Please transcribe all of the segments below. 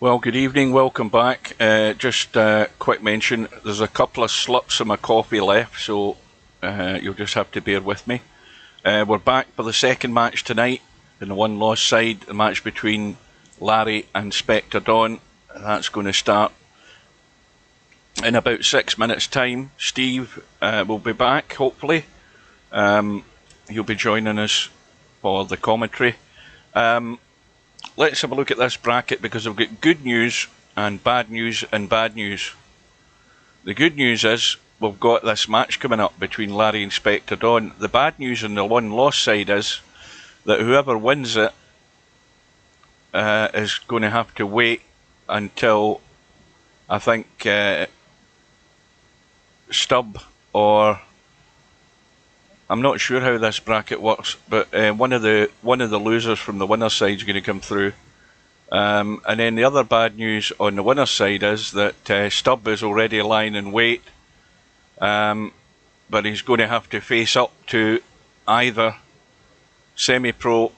Well, good evening, welcome back. Just a quick mention, there's a couple of slips of my coffee left, so you'll just have to bear with me. We're back for the second match tonight, in the one lost side, the match between Larry and Spectredawn. That's going to start in about 6 minutes' time. Steve will be back, hopefully. He'll be joining us for the commentary. Let's have a look at this bracket because we've got good news and bad news and bad news. The good news is we've got this match coming up between Larry and Spectredawn. The bad news on the one lost side is that whoever wins it is going to have to wait until, I think, Stub or I'm not sure how this bracket works, but one of the losers from the winner's side is going to come through. And then the other bad news on the winner's side is that Stub is already lying in wait, but he's going to have to face up to either Semi-Pro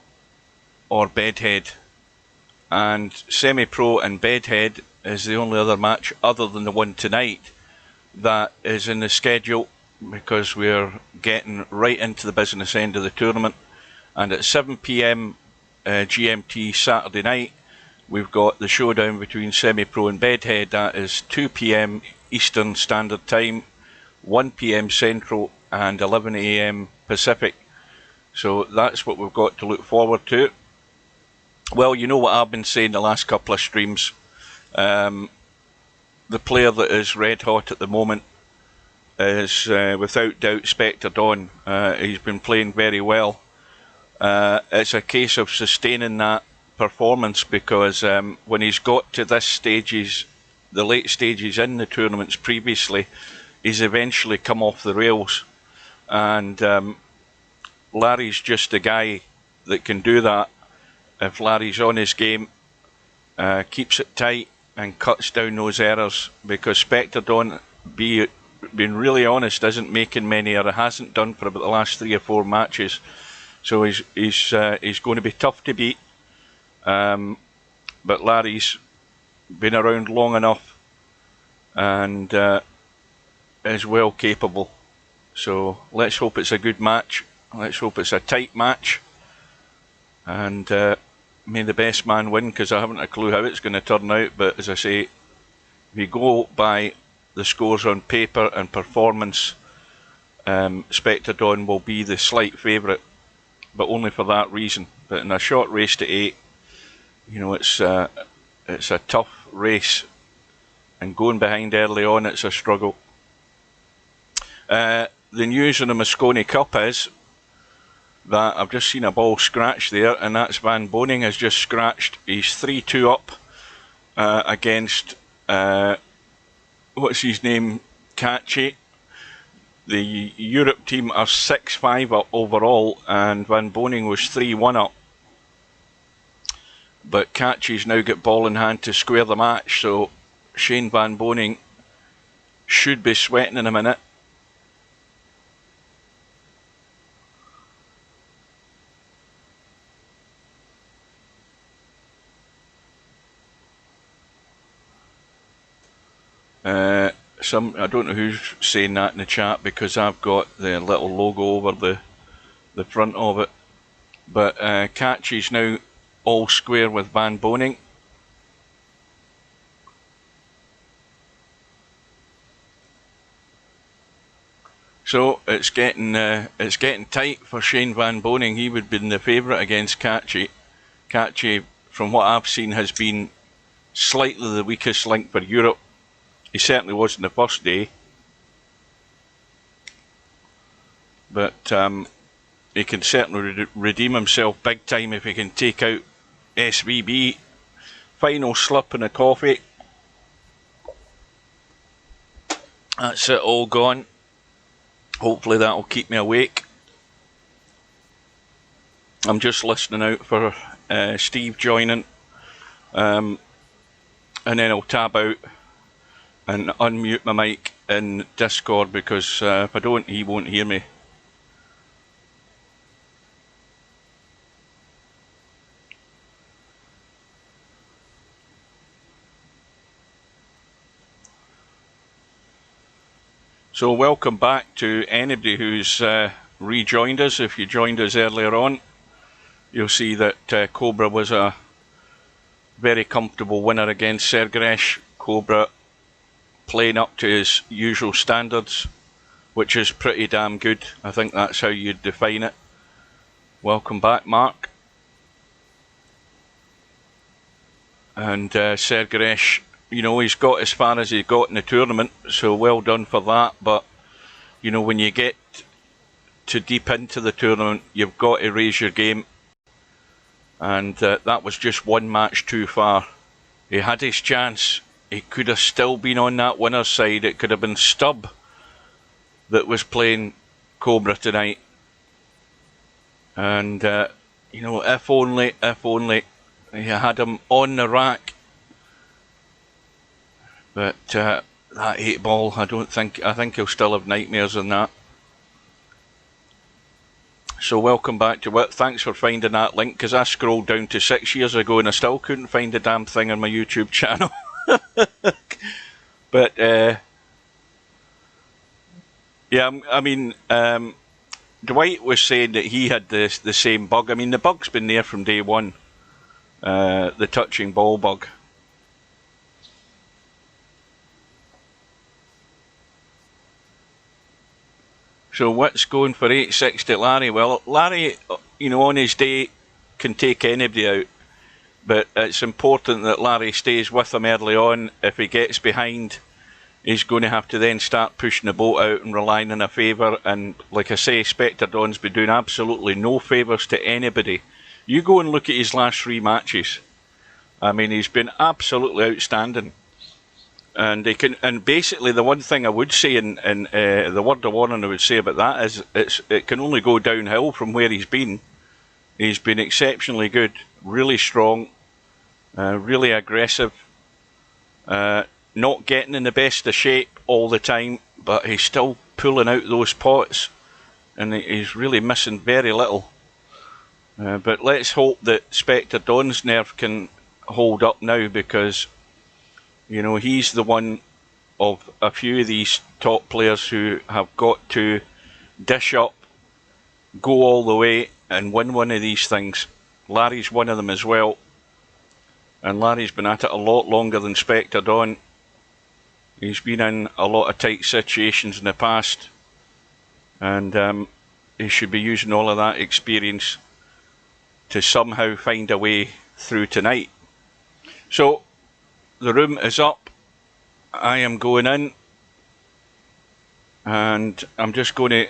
or Bedhead. And Semi-Pro and Bedhead is the only other match other than the one tonight that is in the schedule, because we're getting right into the business end of the tournament. And at 7 PM GMT Saturday night, we've got the showdown between Semi-Pro and Bedhead. That is 2 PM Eastern Standard Time, 1 PM Central and 11 AM Pacific. So that's what we've got to look forward to. Well, you know what I've been saying the last couple of streams. The player that is red hot at the moment is without doubt Spectredawn. He's been playing very well. It's a case of sustaining that performance, because when he's got to this stages, the late stages in the tournaments previously, he's eventually come off the rails. And Larry's just a guy that can do that if Larry's on his game, keeps it tight and cuts down those errors, because Spectredawn, being really honest, isn't making many, or hasn't done for about the last 3 or 4 matches. So he's going to be tough to beat. But Larry's been around long enough and is well capable. So let's hope it's a good match. Let's hope it's a tight match. And may the best man win, because I haven't a clue how it's going to turn out. But as I say, if you go by the scores on paper and performance, Spectredawn will be the slight favourite, but only for that reason. But in a short race to 8, you know, it's a tough race, and going behind early on, it's a struggle. The news on the Moscone Cup is that I've just seen a ball scratch there, and that's Van Boning has just scratched. He's 3-2 up against what's his name, Catchy. The Europe team are 6-5 up overall, and Van Boning was 3-1 up. But Catchy's now got ball in hand to square the match, so Shane Van Boning should be sweating in a minute. I don't know who's saying that in the chat, because I've got the little logo over the front of it. But Catchy's now all square with Van Boning. So it's getting tight for Shane Van Boning. He would have been the favourite against Catchy. Catchy, from what I've seen, has been slightly the weakest link for Europe. He certainly wasn't the first day, but he can certainly redeem himself big time if he can take out SVB. Final slip in the coffee. That's it, all gone. Hopefully that'll keep me awake. I'm just listening out for Steve joining, and then I'll tab out and unmute my mic in Discord, because if I don't, he won't hear me. So welcome back to anybody who's rejoined us. If you joined us earlier on, you'll see that Cobra was a very comfortable winner against Sergeresh. Cobra playing up to his usual standards, which is pretty damn good. I think that's how you'd define it. Welcome back, Mark. And Sergeresh, you know, he's got as far as he got in the tournament, so well done for that. But, you know, when you get too deep into the tournament, you've got to raise your game. And that was just one match too far. He had his chance. He could have still been on that winner's side. It could have been Stubb that was playing Cobra tonight. And, you know, if only he had him on the rack. But that 8 ball, I think he'll still have nightmares on that. So welcome back to it. Thanks for finding that link, because I scrolled down to 6 years ago and I still couldn't find the damn thing on my YouTube channel. But yeah, I mean, Dwight was saying that he had the same bug. I mean, the bug's been there from day one, the touching ball bug. So what's going for 860 Larry? Well, Larry, you know, on his day can take anybody out, but it's important that Larry stays with him early on. If he gets behind, he's going to have to then start pushing the boat out and relying on a favour. And like I say, Spectredawn's been doing absolutely no favours to anybody. You go and look at his last 3 matches. I mean, he's been absolutely outstanding. And they can, and basically the one thing I would say, in the word of warning I would say about that is it can only go downhill from where he's been. He's been exceptionally good, really strong, really aggressive, not getting in the best of shape all the time, but he's still pulling out those pots, and he's really missing very little. But let's hope that Spectredawn's nerve can hold up now, because you know, he's the one of a few of these top players who have got to dish up, go all the way and win one of these things. Larry's one of them as well. And Larry's been at it a lot longer than Spectredawn. He's been in a lot of tight situations in the past. And he should be using all of that experience to somehow find a way through tonight. So, the room is up. I am going in, and I'm just going to,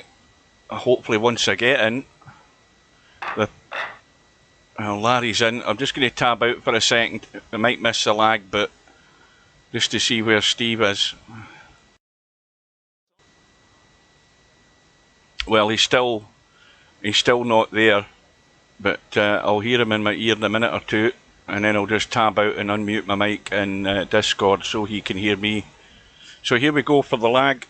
hopefully once I get in, Larry's in. I'm just going to tab out for a second. I might miss the lag, but just to see where Steve is. Well, he's still not there, but I'll hear him in my ear in a minute or two. And then I'll just tab out and unmute my mic in Discord so he can hear me. So here we go for the lag.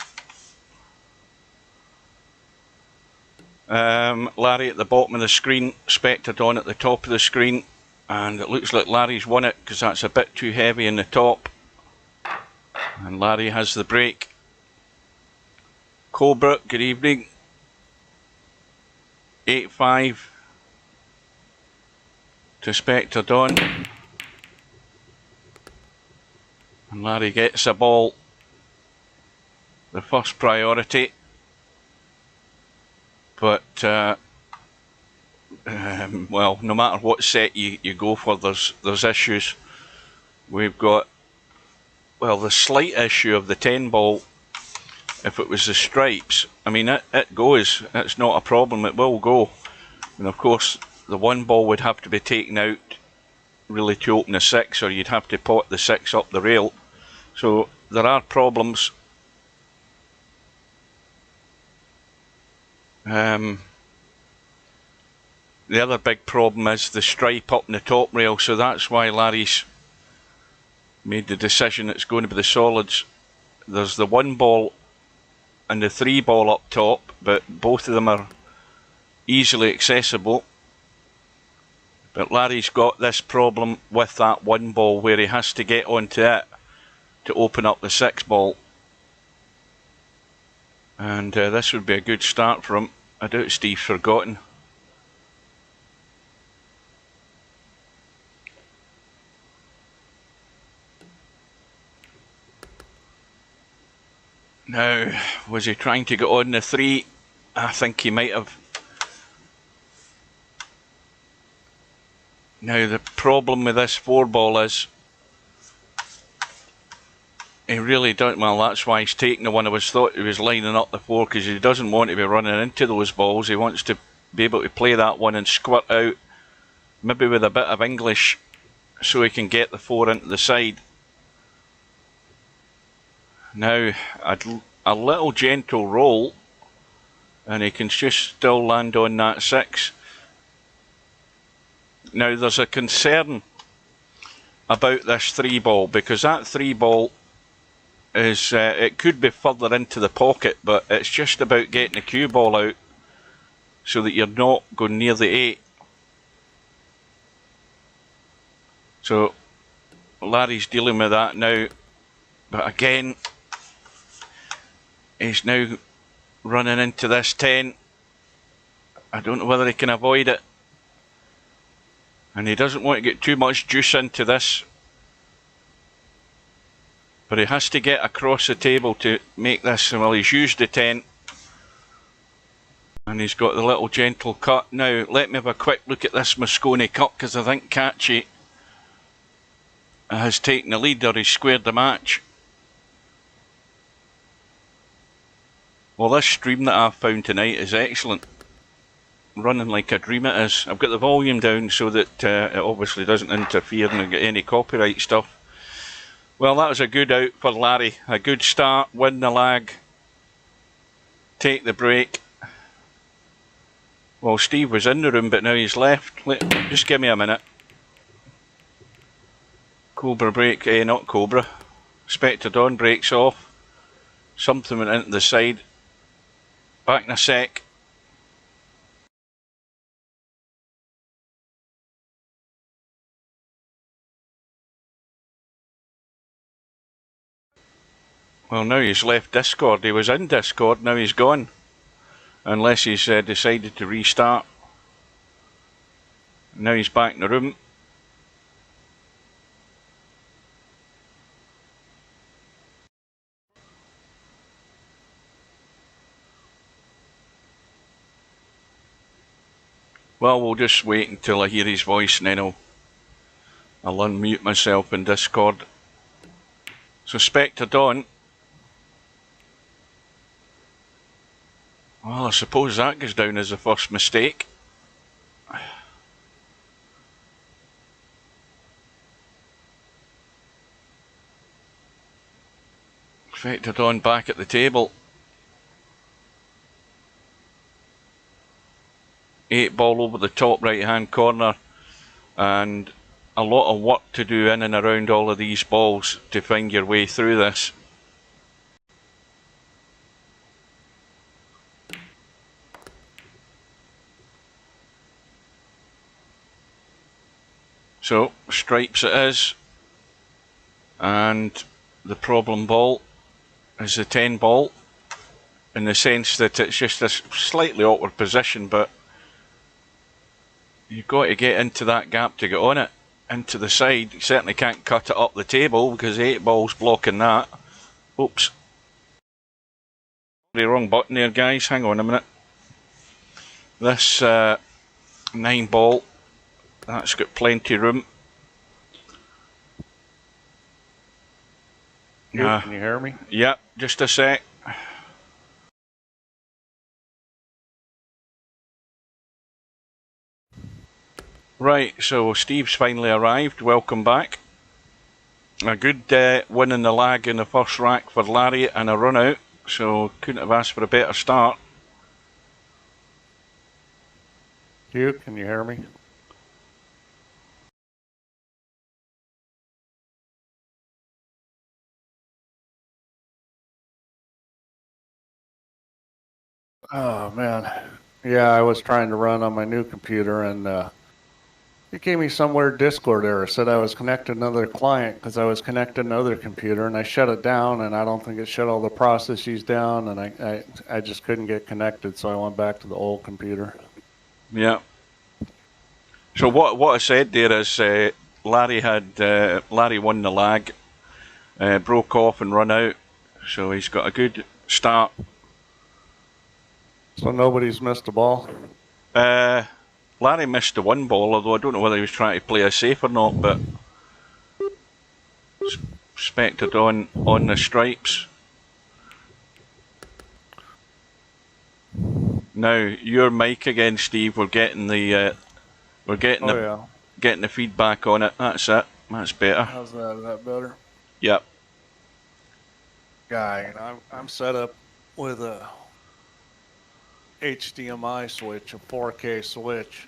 Larry at the bottom of the screen, Spectredawn at the top of the screen. And it looks like Larry's won it, because that's a bit too heavy in the top. And Larry has the break. Cobra, good evening. 8-5. To Spectredawn, and Larry gets the ball, the first priority, but well, no matter what set you go for, there's issues. We've got, well, the slight issue of the 10 ball. If it was the stripes, I mean, it goes, it's not a problem, it will go. And of course the 1 ball would have to be taken out really to open the 6, or you'd have to pot the 6 up the rail. So there are problems. The other big problem is the stripe up in the top rail, so that's why Larry's made the decision it's going to be the solids. There's the 1 ball and the 3 ball up top, but both of them are easily accessible. But Larry's got this problem with that 1 ball where he has to get onto it to open up the 6 ball. And this would be a good start for him. I doubt Steve's forgotten. Now, was he trying to get on the 3? I think he might have. Now, the problem with this 4 ball is he really don't. Well, that's why he's taking the one. I thought he was lining up the 4 because he doesn't want to be running into those balls. He wants to be able to play that one and squirt out, maybe with a bit of English, so he can get the 4 into the side. Now, a little gentle roll, and he can just still land on that 6. Now, there's a concern about this 3 ball, because that 3 ball is, it could be further into the pocket, but it's just about getting the cue ball out so that you're not going near the 8. So Larry's dealing with that now, but again, he's now running into this 10. I don't know whether he can avoid it, and he doesn't want to get too much juice into this, but he has to get across the table to make this. Well, he's used the 10, and he's got the little gentle cut. Now, let me have a quick look at this Moscone cut, because I think Catchy has taken the lead, or he's squared the match. Well, this stream that I've found tonight is excellent. Running like a dream it is. I've got the volume down so that it obviously doesn't interfere and get any copyright stuff. Well, that was a good out for Larry. A good start, win the lag, take the break. Well, Steve was in the room, but now he's left. Just give me a minute. Cobra break, not Cobra. Spectredawn breaks off. Something went into the side. Back in a sec. Well, now he's left Discord. He was in Discord, now he's gone. Unless he's decided to restart. Now he's back in the room. Well, we'll just wait until I hear his voice, and then I'll unmute myself in Discord. So Spectredawn. Well, I suppose that goes down as the first mistake. Spectredawn back at the table. 8 ball over the top right hand corner, and a lot of work to do in and around all of these balls to find your way through this. So, stripes it is, and the problem ball is the 10 ball, in the sense that it's just a slightly awkward position, but you've got to get into that gap to get on it, into the side. You certainly can't cut it up the table because 8 ball's blocking that. Oops. The wrong button there, guys. Hang on a minute. This 9 ball, that's got plenty of room. Can you hear me? Yeah, just a sec. Right, so Steve's finally arrived. Welcome back. A good win in the lag in the first rack for Larry and a run out, so couldn't have asked for a better start. Hugh, can you hear me? Oh man, yeah, I was trying to run on my new computer, and It gave me some weird Discord error. Said I was connected to another client because I was connected to another computer, and I shut it down, and I don't think it shut all the processes down, and I just couldn't get connected, so I went back to the old computer. Yeah. So what I said there is Larry won the lag, broke off and run out, so he's got a good start. So nobody's missed a ball? Larry missed the one ball, although I don't know whether he was trying to play it safe or not, but Spectredawn on the stripes. Now your mic again, Steve. We're getting the getting the feedback on it. That's it. That's better. How's that? Is that better? Yep. I'm set up with a HDMI switch, a 4K switch,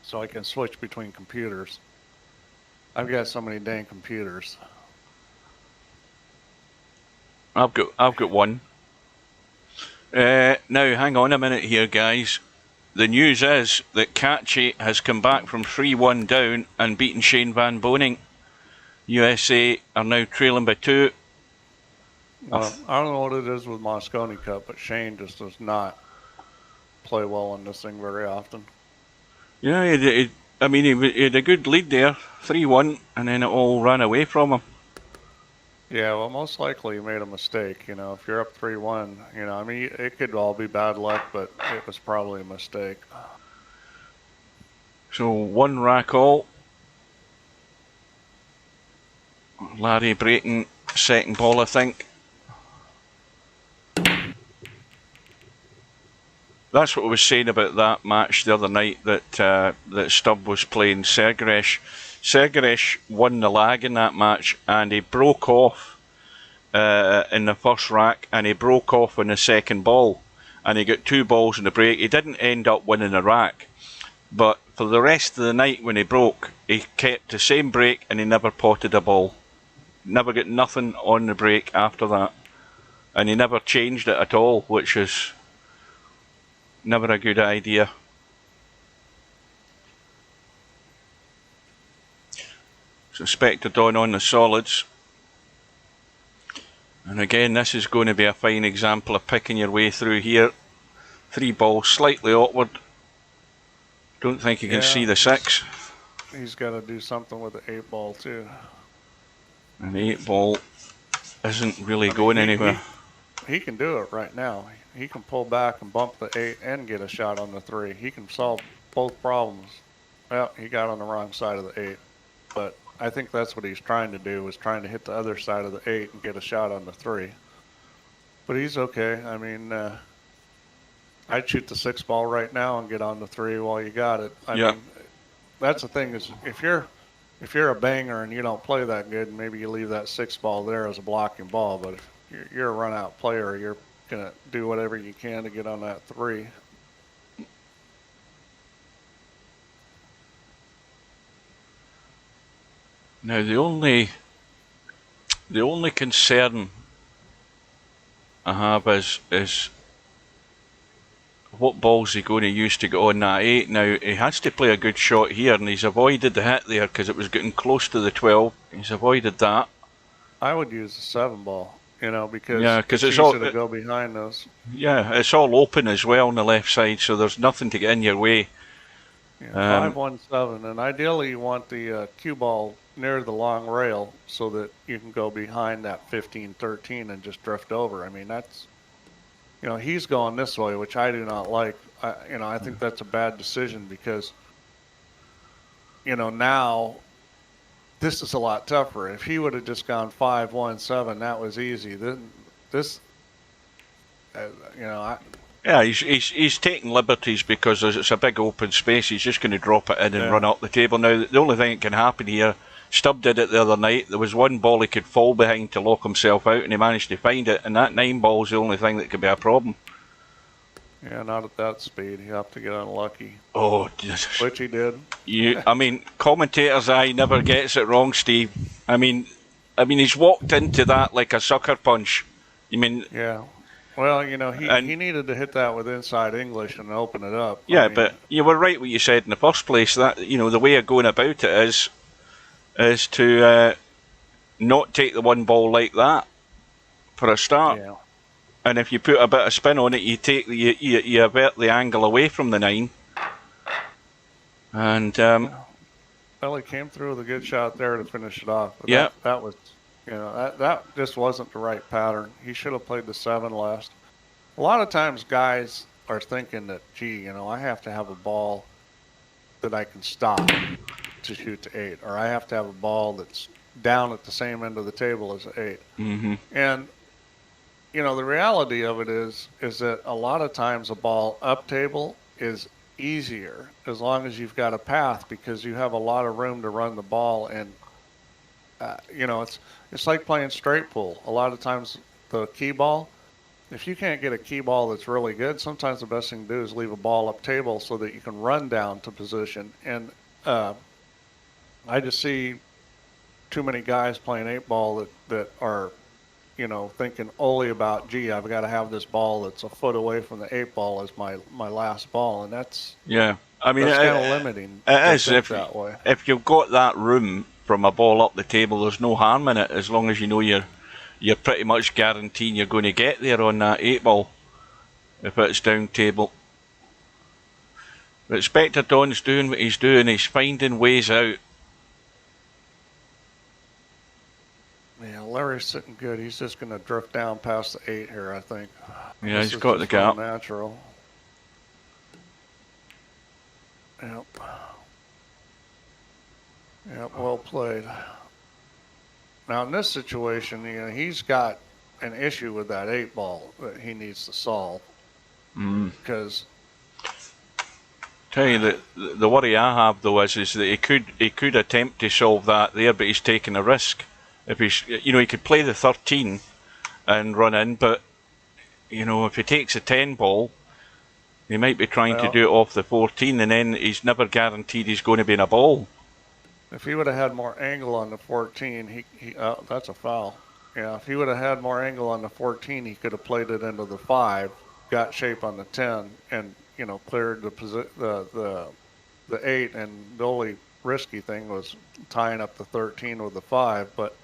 so I can switch between computers. I've got so many dang computers. I've got one. Now hang on a minute here, guys. The news is that Catchy has come back from 3-1 down and beaten Shane Van Boning. USA are now trailing by 2. Well, I don't know what it is with Mosconi Cup, but Shane just does not play well in this thing very often. Yeah, he had a good lead there, 3-1, and then it all ran away from him. Yeah, well, most likely he made a mistake. You know, if you're up 3-1, you know, I mean, it could all be bad luck, but it was probably a mistake. So 1 rack all. Larry breaking second ball, I think. That's what I was saying about that match the other night, that Stubb was playing Sergeresh. Sergeresh won the lag in that match, and he broke off in the first rack, and he broke off on the second ball, and he got 2 balls in the break. He didn't end up winning the rack, but for the rest of the night when he broke, he kept the same break, and he never potted a ball. Never got nothing on the break after that, and he never changed it at all, which is never a good idea. So Spectredawn on the solids. And again, this is going to be a fine example of picking your way through here. 3 balls, slightly awkward. Don't think you can see the 6. He's got to do something with the 8 ball too. And the 8 ball isn't really going anywhere. He can do it right now. He can pull back and bump the 8 and get a shot on the 3. He can solve both problems. Well, he got on the wrong side of the 8. But I think that's what he's trying to do, was trying to hit the other side of the 8 and get a shot on the 3. But he's okay. I mean, I'd shoot the 6 ball right now and get on the 3 while you got it. I mean, that's the thing, is if you're a banger and you don't play that good, maybe you leave that 6 ball there as a blocking ball. But if you're a run-out player, you're going to do whatever you can to get on that 3. Now the only concern I have is what ball's he going to use to get on that 8. Now he has to play a good shot here, and he's avoided the hit there because it was getting close to the 12. He's avoided that. I would use the 7 ball, you know, because it's it's easy all to go behind those. Yeah, it's all open as well on the left side, so there's nothing to get in your way. Yeah, 5-1-7, and ideally you want the cue ball near the long rail so that you can go behind that 15-13 and just drift over. I mean, that's, you know, he's going this way, which I do not like. I think that's a bad decision because, you know, now this is a lot tougher. If he would have just gone 5-1-7, that was easy. This you know, yeah, he's taking liberties because it's a big open space. He's just going to drop it in and run up the table. Now, the only thing that can happen here, Stubb did it the other night. There was 1 ball he could fall behind to lock himself out, and he managed to find it. And that 9 ball is the only thing that could be a problem. Yeah, not at that speed. You have to get unlucky. Oh, which he did. I mean, commentator's eye never gets it wrong, Steve. I mean, he's walked into that like a sucker punch. You mean? Yeah. Well, you know, And he needed to hit that with inside English and open it up. I yeah, mean, but you were right what you said in the first place. That the way of going about it is to not take the one ball like that for a start. yeah. And if you put a bit of spin on it, you avert the angle away from the 9. And Well, he came through with a good shot there to finish it off. But yeah, that was, you know, that just wasn't the right pattern. He should have played the 7 last. A lot of times guys are thinking that, gee, you know, I have to have a ball that I can stop to shoot to 8, or I have to have a ball that's down at the same end of the table as 8. mm-hmm. And you know, the reality of it is that a lot of times a ball up table is easier as long as you've got a path, because you have a lot of room to run the ball. And you know, it's like playing straight pool. A lot of times the key ball, if you can't get a key ball that's really good, sometimes the best thing to do is leave a ball up table so that you can run down to position. And I just see too many guys playing 8 ball that are, you know, thinking only about, gee, I've got to have this ball that's a foot away from the 8 ball as my last ball, and that's Yeah. I mean, kind of limiting. it is. Think that way. If you've got that room from a ball up the table, there's no harm in it, as long as you know you're pretty much guaranteeing you're going to get there on that 8 ball if it's down table. But Spectredawn's doing what he's doing. He's finding ways out. Yeah, Larry's sitting good. He's just going to drift down past the 8 here, I think. Yeah, he's got the gap. Natural. Yep. Yep, well played. Now, in this situation, you know, he's got an issue with that 8 ball that he needs to solve. Because tell you that the worry I have though is that he could attempt to solve that there, but he's taking a risk. If he's, you know, he could play the 13 and run in, but you know, if he takes a 10 ball, he might be trying to do it off the 14, and then he's never guaranteed he's going to be in a ball. If he would have had more angle on the 14, he that's a foul. Yeah, if he would have had more angle on the 14, he could have played it into the 5, got shape on the 10, and you know, cleared the 8. And the only risky thing was tying up the 13 with the 5, but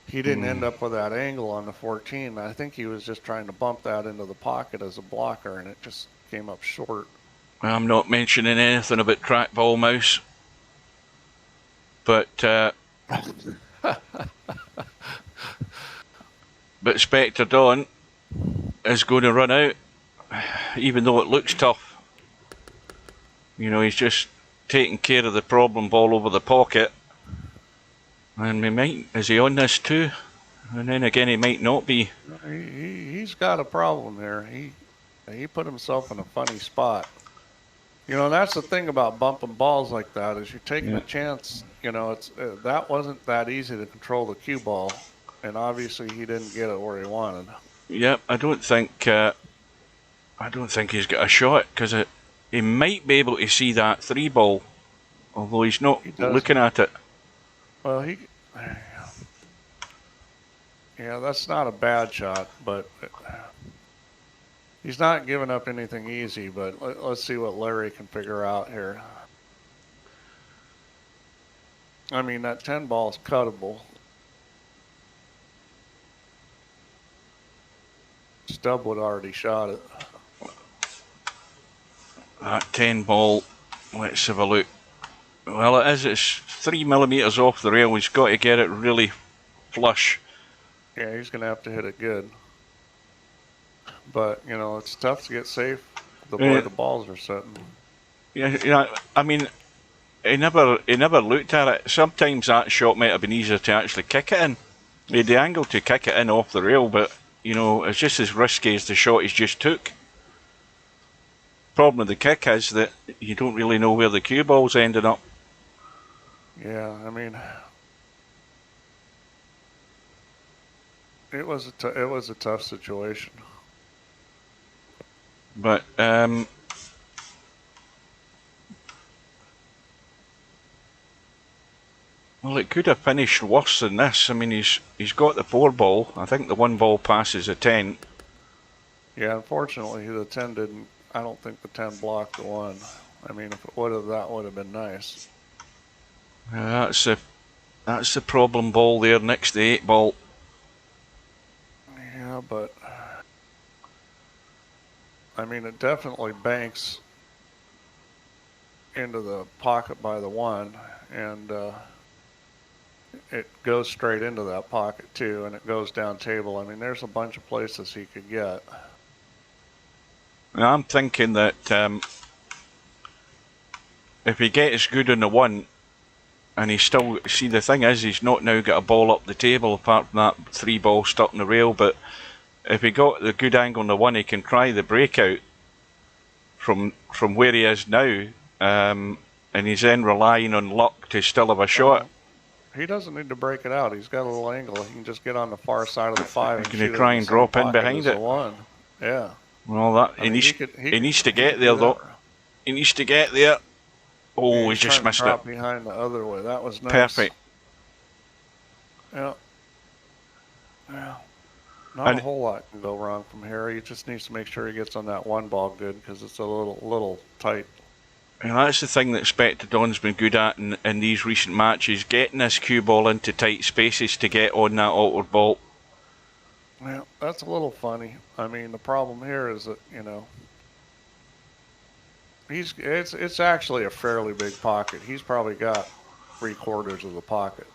he didn't end up with that angle on the 14. I think he was just trying to bump that into the pocket as a blocker, and it just came up short. I'm not mentioning anything about trackball mouse, but Spectredawn is going to run out, even though it looks tough. You know, he's just taking care of the problem ball over the pocket. And we might, is he on this too? And then again, he might not be. He's got a problem there. He put himself in a funny spot. You know, that's the thing about bumping balls like that, is you're taking a chance. You know, it's that wasn't that easy to control the cue ball, and obviously he didn't get it where he wanted. Yep, I don't think he's got a shot, because he might be able to see that 3 ball, although he's not looking at it. Well, yeah, that's not a bad shot, but he's not giving up anything easy. But let's see what Larry can figure out here. I mean, that 10 ball is cuttable. Stubwood already shot it. That 10 ball, let's have a look. Well, it's 3 millimeters off the rail. He's got to get it really flush. Yeah, he's going to have to hit it good. But, you know, it's tough to get safe the way the balls are sitting. Yeah, I mean, he never looked at it. Sometimes that shot might have been easier to actually kick it in. He had the angle to kick it in off the rail, but, you know, it's just as risky as the shot he's just took. Problem with the kick is that you don't really know where the cue ball's ended up. Yeah, I mean, it was a tough situation. But well, it could have finished worse than this. I mean, he's got the 4 ball. I think the 1 ball passes a 10. Yeah, unfortunately, the 10 didn't. I don't think the 10 blocked the 1. I mean, if it would have, that would have been nice. That's the problem ball there next to the 8 ball. Yeah, but I mean, it definitely banks into the pocket by the 1, and it goes straight into that pocket too, and it goes down table. I mean, there's a bunch of places he could get. Now, I'm thinking that if he gets good on the 1, and he's still, see, the thing is, he's not now got a ball up the table apart from that 3 ball stuck in the rail, but if he got the good angle on the 1, he can try the breakout from where he is now, and he's then relying on luck to still have a shot. He doesn't need to break it out. He's got a little angle. He can just get on the far side of the 5 and Can shoot he try and drop in behind it? 1. Yeah. Well, that he needs to get there though. He needs to get there. Oh, yeah, he just missed it. Behind the other way. That was nice. Perfect. Yeah. Yeah. Not a whole lot can go wrong from here. He just needs to make sure he gets on that 1 ball good because it's a little tight. And that's the thing that Spectredawn's been good at in these recent matches, getting this cue ball into tight spaces to get on that altered ball. Yeah, that's a little funny. I mean, the problem here is that, you know, it's actually a fairly big pocket. He's probably got 3/4 of the pocket.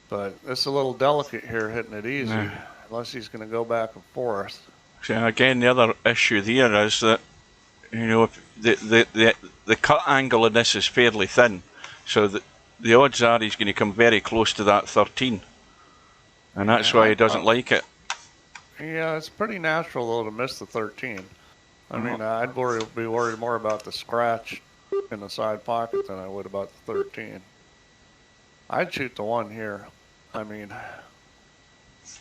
But it's a little delicate here, hitting it easy, unless he's going to go back and forth. So again, the other issue there is that, you know, the cut angle in this is fairly thin, so the odds are he's going to come very close to that 13, and that's why he doesn't like it. Yeah, it's pretty natural though to miss the 13. I mean, I'd be worried more about the scratch in the side pocket than I would about the 13. I'd shoot the 1 here. I mean,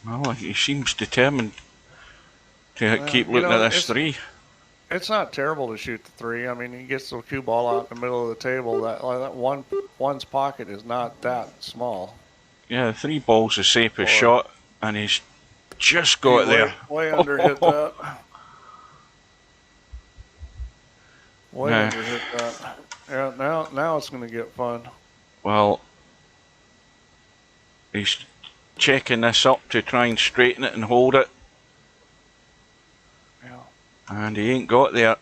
well, he seems determined to keep looking at this 3. It's not terrible to shoot the 3. I mean, he gets the cue ball out in the middle of the table. That one's pocket is not that small. Yeah, the 3 ball's the safest shot, and he's just got it there. Way under hit that. Way under hit that. Yeah, now it's going to get fun. Well, he's checking this up to try and straighten it and hold it. Yeah. And he ain't got there.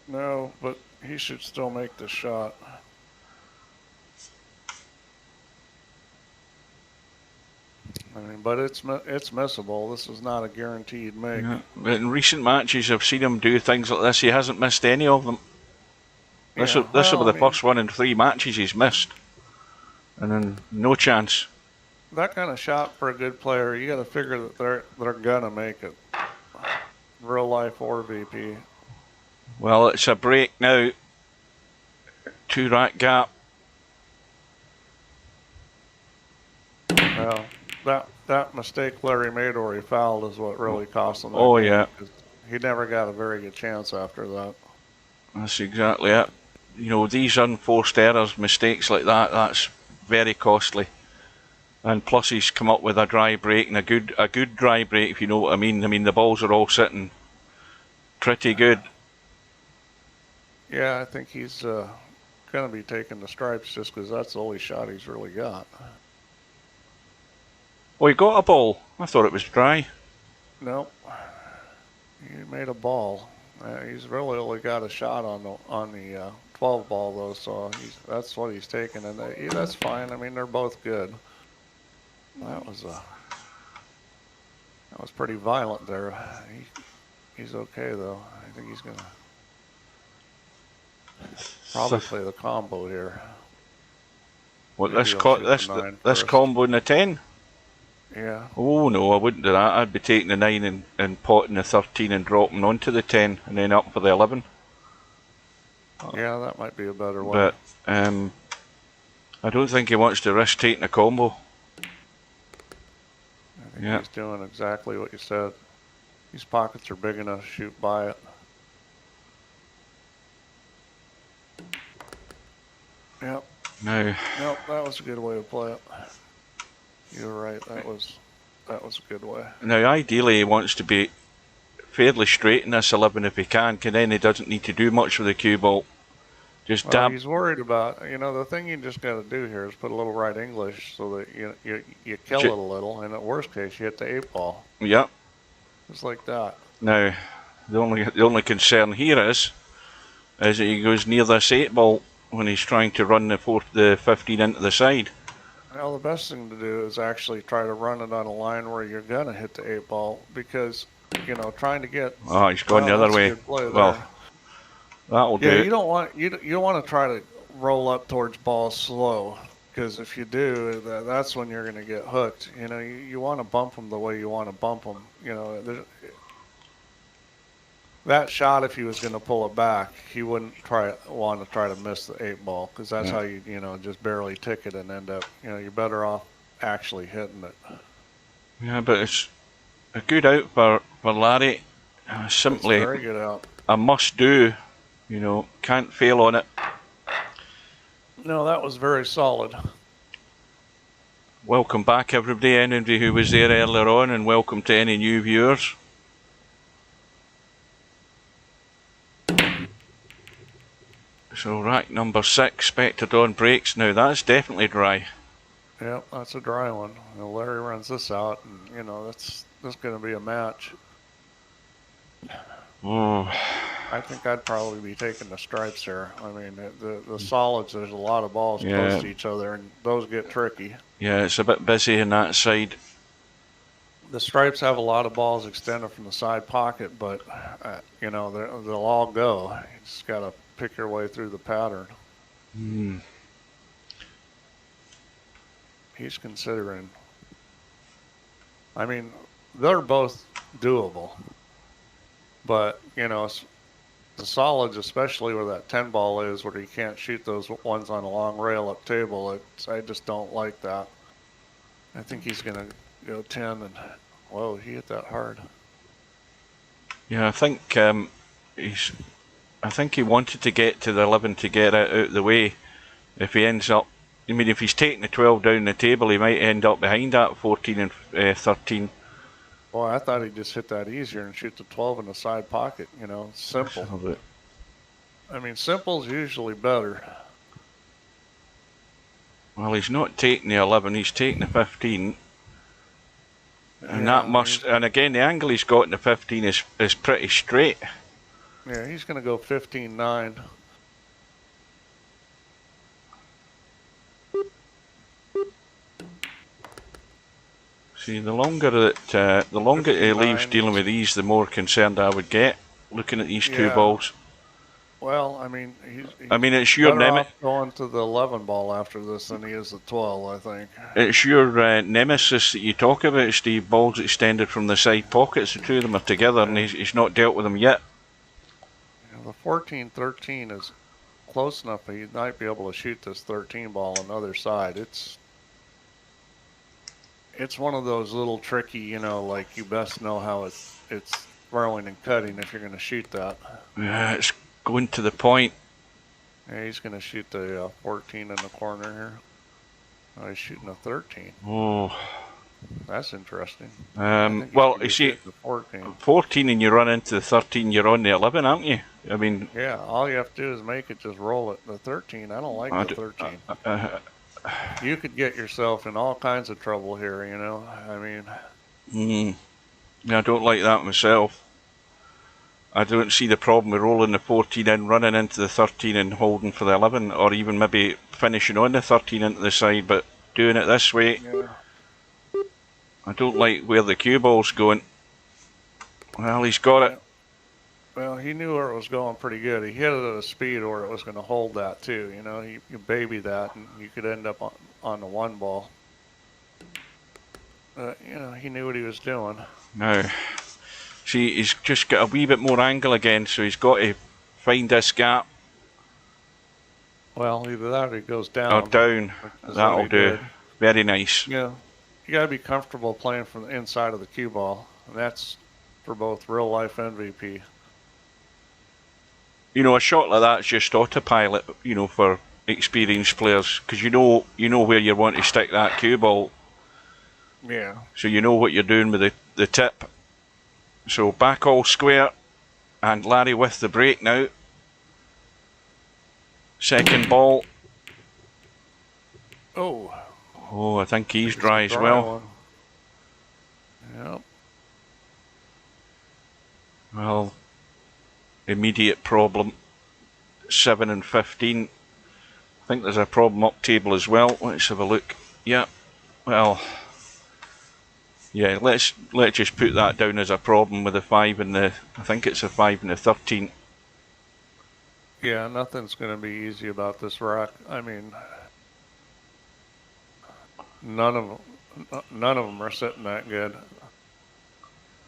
No, but he should still make the shot. I mean, but it's missable. This is not a guaranteed make. Yeah. But in recent matches, I've seen him do things like this. He hasn't missed any of them. This will be the first one in 3 matches he's missed. And then no chance. That kind of shot for a good player, you got to figure that they're gonna make it, real life or VP. Well, it's a break now. 2-rack gap. Well, that mistake Larry made or he fouled is what really cost him. Oh yeah. He never got a very good chance after that. That's exactly it. You know, these unforced errors, mistakes like that, that's very costly. And plus he's come up with a dry break, and a good dry break, if you know what I mean. I mean, the balls are all sitting pretty good. Yeah, I think he's going to be taking the stripes just because that's the only shot he's really got. Oh, he got a ball. I thought it was dry. Nope. He made a ball. He's really only got a shot on the 12 ball though, so that's what he's taking, and that's fine. I mean, they're both good. That was pretty violent there. He's okay though. I think he's gonna probably play the combo here. What, this combo in the 10? Yeah. Oh no, I wouldn't do that. I'd be taking the 9 and potting the 13 and dropping onto the 10 and then up for the 11. Yeah, that might be a better way. But I don't think he wants to risk taking a combo. I think he's doing exactly what you said. These pockets are big enough to shoot by it. Yep. No. Nope, that was a good way to play it. You were right. That was a good way. Now, ideally, he wants to be fairly straight in this 11 if he can, then he doesn't need to do much with the cue ball. Just Well, dab. he's worried about, the thing you just got to do here is put a little right English so that you kill it a little, and at worst case, you hit the 8-ball. Yeah. Just like that. Now, the only concern here is that he goes near this 8-ball when he's trying to run the 15 into the side. Well, the best thing to do is actually try to run it on a line where you're gonna hit the 8-ball, because trying to get. Oh, he's gone the other way. Well, that'll do. Yeah, you don't want to try to roll up towards balls slow, because if you do, that's when you're gonna get hooked. You want to bump them the way you want to bump them. That shot, if he was going to pull it back, he wouldn't want to try to miss the 8-ball, because that's how you just barely tick it and end up, you're better off actually hitting it. Yeah, but it's a good out for Larry. Simply it's a very good out. A must do. Can't fail on it. No, that was very solid. Welcome back, everybody who was there earlier on, and welcome to any new viewers. So rack number 6, Spectredawn breaks. Now that's definitely dry. Yep, that's a dry one. Larry runs this out, and that's going to be a match. Oh. I think I'd probably be taking the stripes here. I mean, the solids, there's a lot of balls close to each other, and those get tricky. Yeah, it's a bit busy on that side. The stripes have a lot of balls extended from the side pocket, but, they'll all go. You just got to pick your way through the pattern. He's considering. I mean, they're both doable, but the solids, especially where that 10-ball is, where you can't shoot those ones on a long rail up table, I just don't like that. I think he's gonna go 10, and whoa, he hit that hard. Yeah, I think he wanted to get to the 11 to get it out of the way. If he ends up, if he's taking the 12 down the table, he might end up behind that 14 and 13. Boy, I thought he'd just hit that easier and shoot the 12 in the side pocket. Simple. I mean, simple's usually better. Well, he's not taking the 11, he's taking the 15. And that must, and again, the angle he's got in the 15 is pretty straight. Yeah, he's going to go 15-9. See, the longer he leaves dealing with these, the more concerned I would get looking at these two balls. Well, I mean, it's your nemesis going to the 11-ball after this than he is the 12, I think. It's your nemesis that you talk about, Steve. Balls extended from the side pockets. The two of them are together, and he's not dealt with them yet. The 14-13 is close enough that he might be able to shoot this 13-ball on the other side. It's one of those little tricky, like you best know how it's throwing and cutting if you're going to shoot that. Yeah, it's going to the point. Yeah, he's going to shoot the 14 in the corner here. Oh, he's shooting a 13. Oh. That's interesting. Well, you see, 14 and you run into the 13, you're on the 11, aren't you? I mean... Yeah, all you have to do is make it just roll it. The 13, I don't like the 13. You could get yourself in all kinds of trouble here, I mean... Yeah, I don't like that myself. I don't see the problem with rolling the 14 in, running into the 13 and holding for the 11, or even maybe finishing on the 13 into the side, but doing it this way... Yeah. I don't like where the cue ball's going. Well, he's got it. Well, he knew where it was going pretty good. He hit it at a speed where it was going to hold that too. You baby that, and you could end up on the 1-ball. He knew what he was doing. Now, see, he's just got a wee bit more angle again, so he's got to find this gap. Well, either that or he goes down. Or down. That'll do. Did. Very nice. Yeah. You got to be comfortable playing from the inside of the cue ball, and that's for both real life MVP. A shot like that's just autopilot, for experienced players, because you know where you want to stick that cue ball. Yeah. So you know what you're doing with the tip. So back all square, and Larry with the break now. Second ball. Oh, I think he's it's dry a as well. one. Yep. Well, immediate problem. 7 and 15. I think there's a problem up table as well. Let's have a look. Yeah. Well. Yeah. Let's just put that down as a problem with the 5 and the. I think it's a 5 and the 13. Yeah, nothing's going to be easy about this rack. I mean, none of them are sitting that good.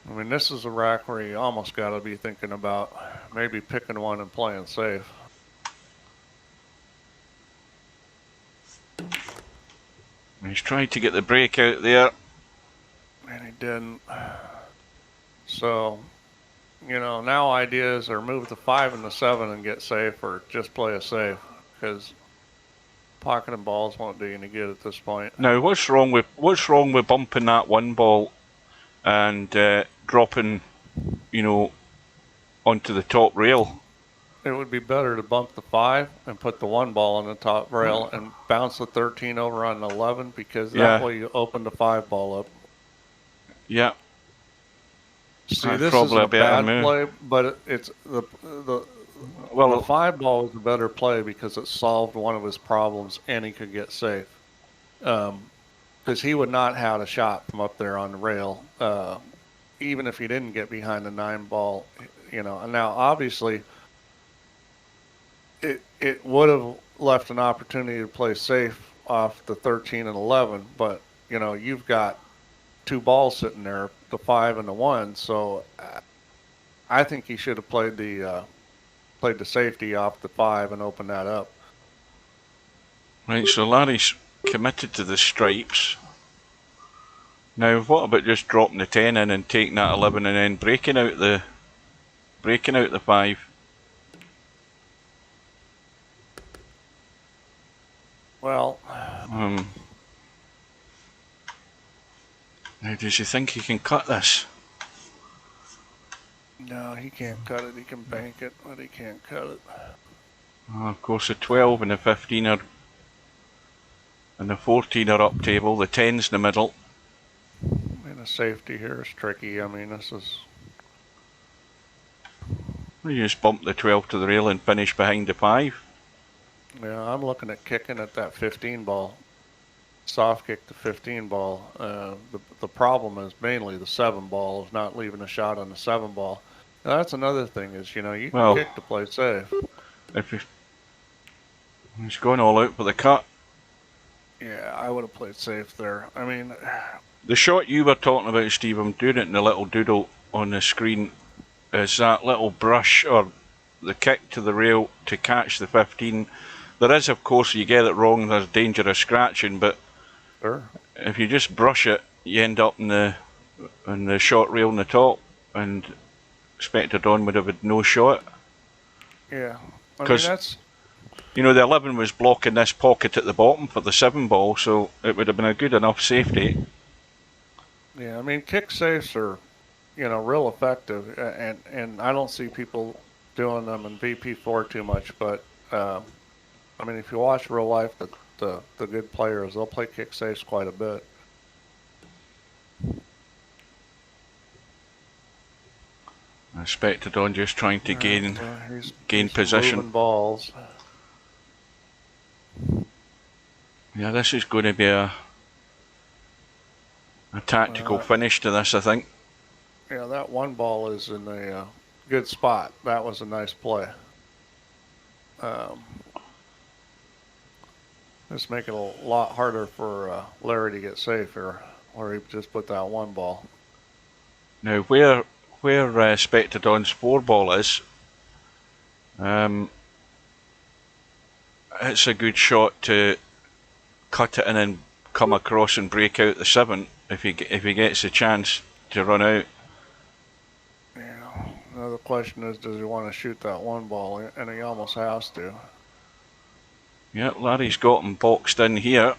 I mean, this is a rack where you almost got to be thinking about maybe picking one and playing safe. He's trying to get the break out there. And he didn't. So, now ideas are move the 5 and the 7 and get safe, or just play a safe, because pocketing balls won't do you any good at this point. Now, what's wrong with bumping that one ball and dropping, onto the top rail? It would be better to bump the 5 and put the one ball on the top rail and bounce the 13 over on the 11, because that way you open the 5 ball up. Yeah. See, That's this probably isn't a better bad move. play, but it's the 5 ball was a better play because it solved one of his problems and he could get safe. Because he would not have a shot from up there on the rail, even if he didn't get behind the 9 ball. And now obviously it would have left an opportunity to play safe off the 13 and 11, but you've got 2 balls sitting there, the 5 and the 1. So I think he should have played the safety off the 5 and opened that up. Right, so Larry's committed to the stripes. Now, what about just dropping the 10 in and taking that 11 and then breaking out the 5? Well, now does he think he can cut this? No, he can't cut it. He can bank it, but he can't cut it. Of course, the 12 and the 15 are, and the 14 are up table. The 10's in the middle. And the safety here is tricky. I mean, this is. You just bump the 12 to the rail and finish behind the 5. Yeah, I'm looking at kicking at that 15 ball. Soft kick the 15 ball. The problem is mainly the 7 ball, is not leaving a shot on the 7 ball. Now, that's another thing is, you can kick to play safe. If he's going all out for the cut. Yeah, I would have played safe there. I mean, the shot you were talking about, Steve, I'm doing it in the little doodle on the screen, is that little brush or the kick to the rail to catch the 15. There is, of course, you get it wrong, there's danger of scratching, but sure. If you just brush it, you end up in the short rail on the top, and Spectredawn would have had no shot. Yeah, I mean, that's. The 11 was blocking this pocket at the bottom for the 7 ball, so it would have been a good enough safety. Yeah, I mean, kick safes are, real effective, and I don't see people doing them in VP4 too much, but I mean, if you watch real life, the good players, they'll play kick safes quite a bit. Spectredawn just trying to gain he's position. Moving balls. Yeah, this is going to be a tactical finish to this, I think. Yeah, that 1 ball is in a good spot. That was a nice play. This make it a lot harder for Larry to get safe here, or he just put that 1 ball. Now, where Spectredawn's 4 ball is, it's a good shot to cut it in and come across and break out the 7 if he gets a chance to run out. Yeah. Now the question is, does he want to shoot that 1 ball? And he almost has to. Yeah, Larry's got him boxed in here.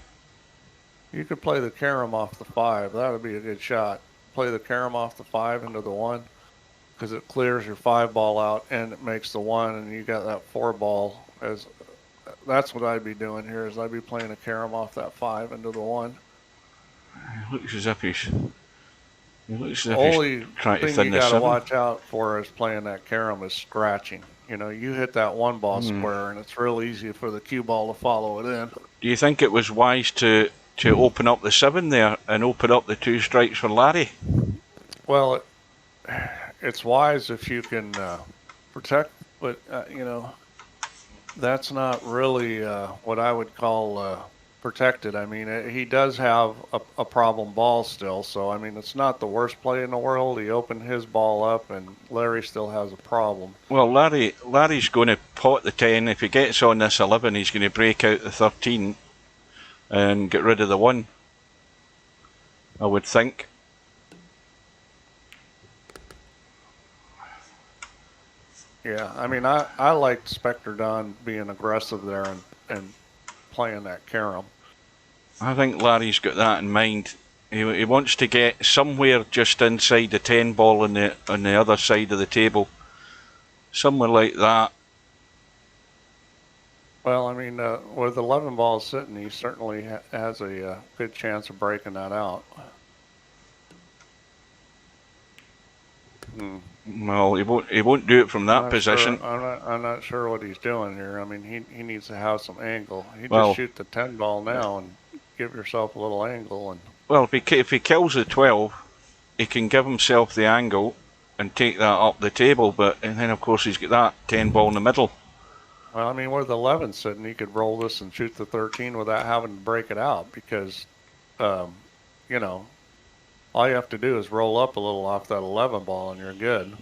You could play the carom off the 5. That would be a good shot. Play the carom off the 5 into the 1. because it clears your 5 ball out and it makes the 1, and you got that 4 ball. That's what I'd be doing here. Is I'd be playing a carom off that 5 into the 1. It looks as if he's Only trying to thing thin you the got to 7. watch out for is playing that carom is scratching. You know, you hit that 1 ball square, and it's real easy for the cue ball to follow it in. Do you think it was wise to open up the 7 there and open up the 2 strikes for Larry? Well, it's wise if you can protect, but that's not really what I would call protected. I mean, he does have a problem ball still, so I mean, it's not the worst play in the world. He opened his ball up, and Larry still has a problem. Well, Larry's going to pot the 10. If he gets on this 11, he's going to break out the 13 and get rid of the 1, I would think. Yeah, I mean, I liked Spectredawn being aggressive there and playing that carom. I think Larry's got that in mind. He wants to get somewhere just inside the 10 ball on the other side of the table. Somewhere like that. Well, I mean, with 11 balls sitting, he certainly has a good chance of breaking that out. Well, he won't do it from that position. Sure. I'm not sure what he's doing here. I mean, he needs to have some angle. Just shoot the 10 ball now and give yourself a little angle. And well, if he kills the 12, he can give himself the angle and take that up the table. And then of course he's got that 10 ball in the middle. Well, I mean, with 11 sitting, he could roll this and shoot the 13 without having to break it out because, you know, all you have to do is roll up a little off that 11 ball and you're good.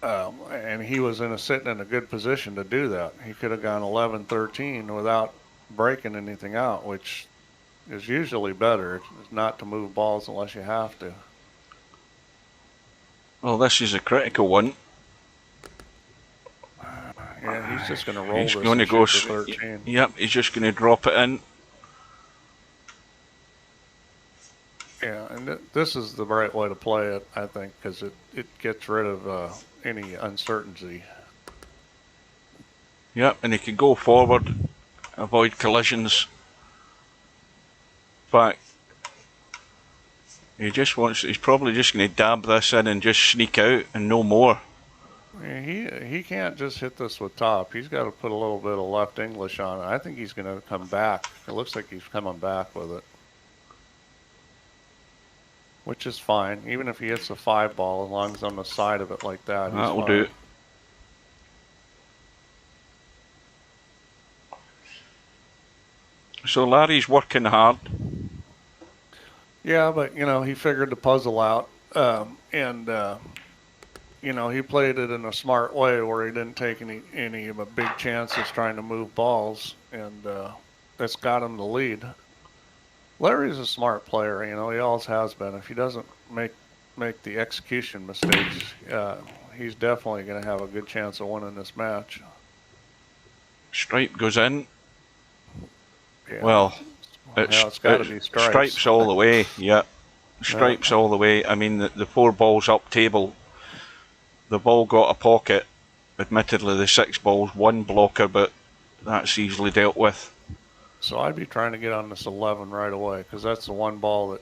And he was sitting in a good position to do that. He could have gone 11-13 without breaking anything out, which is usually better. It's not to move balls unless you have to. Well, this is a critical one. Yeah, he's just going to roll he's this going to go 13. Yep, he's just going to drop it in. Yeah, and this is the right way to play it, I think, because it gets rid of any uncertainty. Yep, and he can go forward, avoid collisions. In fact, he's probably just going to dab this in and just sneak out and no more. Yeah, he can't just hit this with top. He's got to put a little bit of left English on it. I think he's going to come back. It looks like he's coming back with it. Which is fine. Even if he hits a 5 ball, as long as on the side of it like that, that'll do. So Larry's working hard. Yeah, but, he figured the puzzle out. He played it in a smart way where he didn't take any big chances trying to move balls, and that's got him the lead. Larry's a smart player, he always has been. If he doesn't make the execution mistakes, he's definitely going to have a good chance of winning this match. Stripe goes in. Yeah. Well, it's got to be stripes. Stripes all the way, yeah. Stripes all the way. I mean, the 4 balls up table, the ball got a pocket. Admittedly, the 6 balls, 1 blocker, but that's easily dealt with. So I'd be trying to get on this 11 right away because that's the 1 ball that,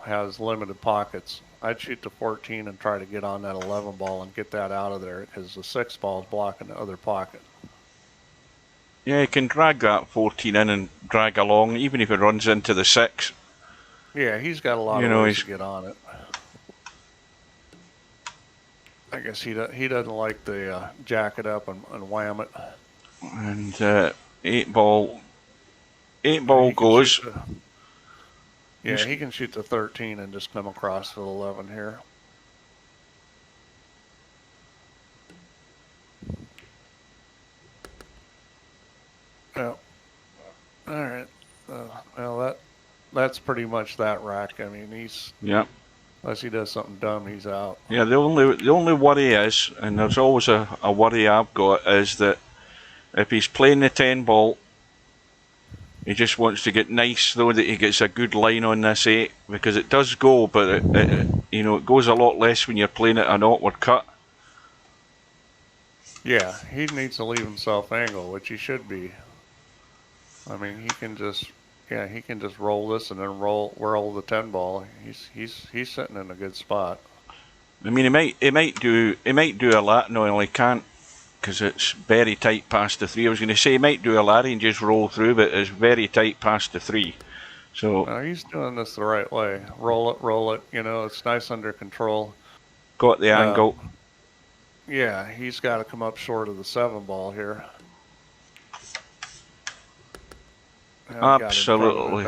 has limited pockets. I'd shoot the 14 and try to get on that 11 ball and get that out of there because the 6 ball is blocking the other pocket. Yeah, he can drag that 14 in and drag along, even if it runs into the 6. Yeah, he's got a lot of ways to get on it. I guess he doesn't like the jack it up and wham it. And 8 ball goes. He can shoot the 13 and just come across to the 11 here. Well, all right. Well, that's pretty much that rack. I mean, unless he does something dumb, he's out. Yeah, the only worry is, and there's always a worry I've got, is that if he's playing the 10 ball, he just wants to get nice, though, that he gets a good line on this 8, because it does go, but he it goes a lot less when you're playing at an awkward cut. Yeah, he needs to leave himself angle, which he should be. I mean, he can just roll this and then roll the 10 ball. He's sitting in a good spot. I mean, he might do a lat. No, he can't because it's very tight past the 3. I was going to say he might do a Larry and just roll through, but it's very tight past the 3. So no, he's doing this the right way. Roll it. It's nice under control. Got the angle. Yeah, he's got to come up short of the 7 ball here. Absolutely.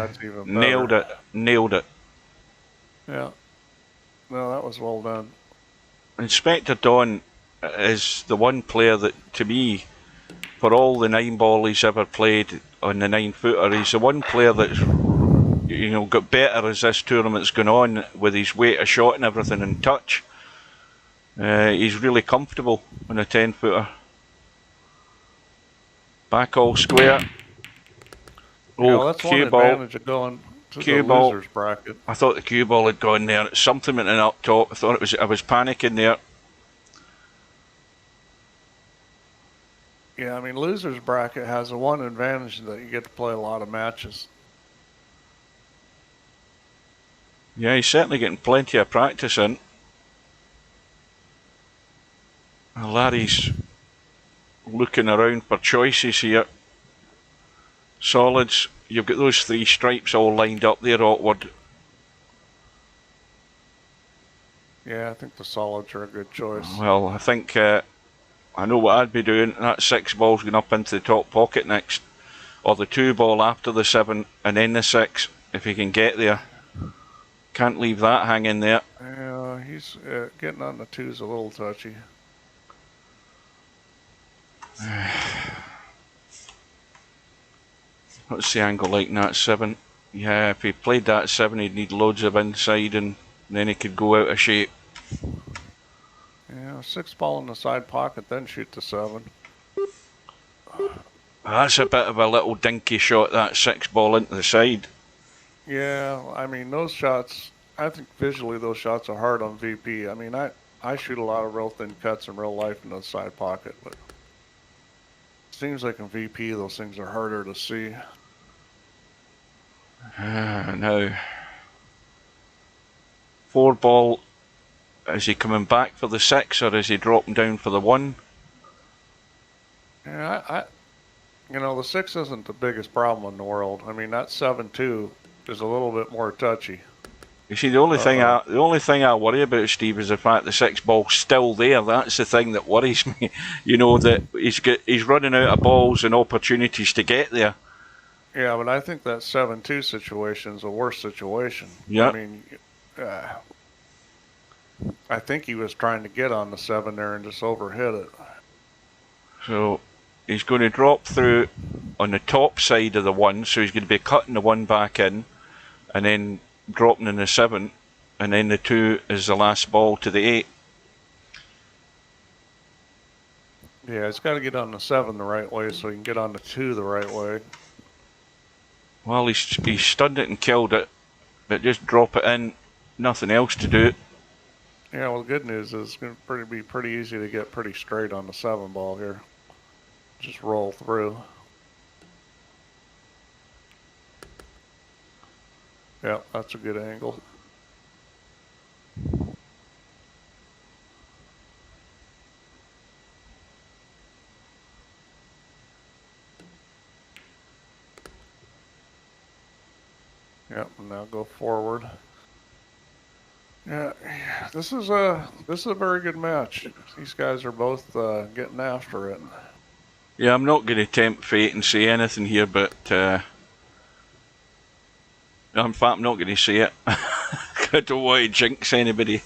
Nailed it. Yeah. No, that was well done. And Spectredawn is the one player that, to me, for all the 9 ball he's ever played on the 9-footer, he's the one player that's got better as this tournament's gone on with his weight of shot and everything and touch. He's really comfortable on a 10-footer. Back all square. That's one advantage of going to the losers bracket. I thought the cue ball had gone there. It's something went in up top. I was panicking there. Yeah, I mean, losers bracket has the one advantage that you get to play a lot of matches. Yeah, he's certainly getting plenty of practice in. Larry's looking around for choices here. Solids. You've got those 3 stripes all lined up there, awkward. Yeah, I think the solids are a good choice. Well, I think I know what I'd be doing. That 6 ball's going up into the top pocket next. Or the 2 ball after the 7 and then the 6, if he can get there. Can't leave that hanging there. Yeah, he's getting on the 2's a little touchy. What's the angle like in that 7? Yeah, if he played that 7, he'd need loads of inside and then he could go out of shape. Yeah, 6 ball in the side pocket, then shoot the 7. That's a bit of a little dinky shot, that 6 ball into the side. Yeah, I mean, those shots, I think visually those shots are hard on VP. I mean, I shoot a lot of real thin cuts in real life in the side pocket, but it seems like in VP those things are harder to see. Now, 4 ball, is he coming back for the 6 or is he dropping down for the 1? Yeah, the 6 isn't the biggest problem in the world. I mean, that 7-2 is a little bit more touchy. You see, the only thing I worry about, Steve, is the fact the 6 ball's still there. That's the thing that worries me. That he's running out of balls and opportunities to get there. Yeah, but I think that 7-2 situation is a worse situation. Yeah. I mean, I think he was trying to get on the 7 there and just overhit it. So he's going to drop through on the top side of the 1, so he's going to be cutting the 1 back in and then dropping in the 7, and then the 2 is the last ball to the 8. Yeah, he's got to get on the 7 the right way so he can get on the 2 the right way. Well, he's stunned it and killed it, but just drop it in, nothing else to do. Yeah, well, the good news is it's going to be pretty easy to get pretty straight on the 7 ball here. Just roll through. Yeah, that's a good angle. Yep, and now go forward. Yeah, this is a very good match. These guys are both getting after it. Yeah, I'm not going to tempt fate and say anything here, but in fact, I'm not going to say it. I don't want to jinx anybody.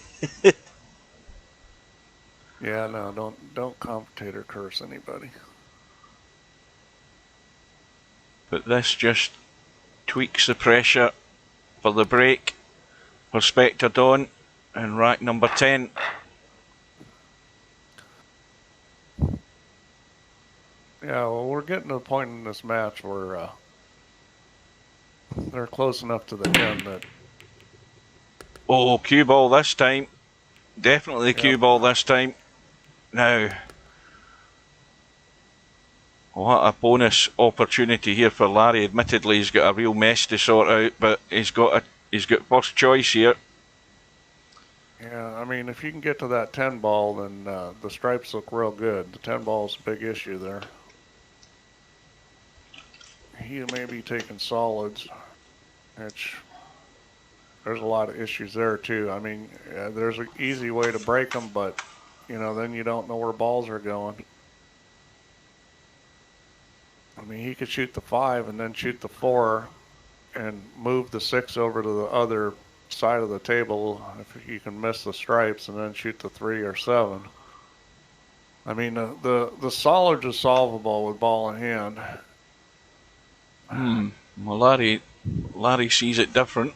Yeah, no, don't commentate or curse anybody. But this just tweaks the pressure for the break for Spectredawn in rack number 10. Yeah, well, we're getting to a point in this match where they're close enough to the end that Oh, cue ball this time. Definitely the cue Yep. ball this time. Now, what a bonus opportunity here for Larry. Admittedly, he's got a real mess to sort out, but he's got first choice here. Yeah, I mean, if you can get to that 10 ball, then the stripes look real good. The 10 ball's a big issue there. He may be taking solids, which there's a lot of issues there too. I mean, there's an easy way to break them, but then you don't know where balls are going. I mean, he could shoot the 5 and then shoot the 4 and move the 6 over to the other side of the table if you can miss the stripes, and then shoot the 3 or 7. I mean, the solids is solvable with ball in hand. Well, Larry sees it different.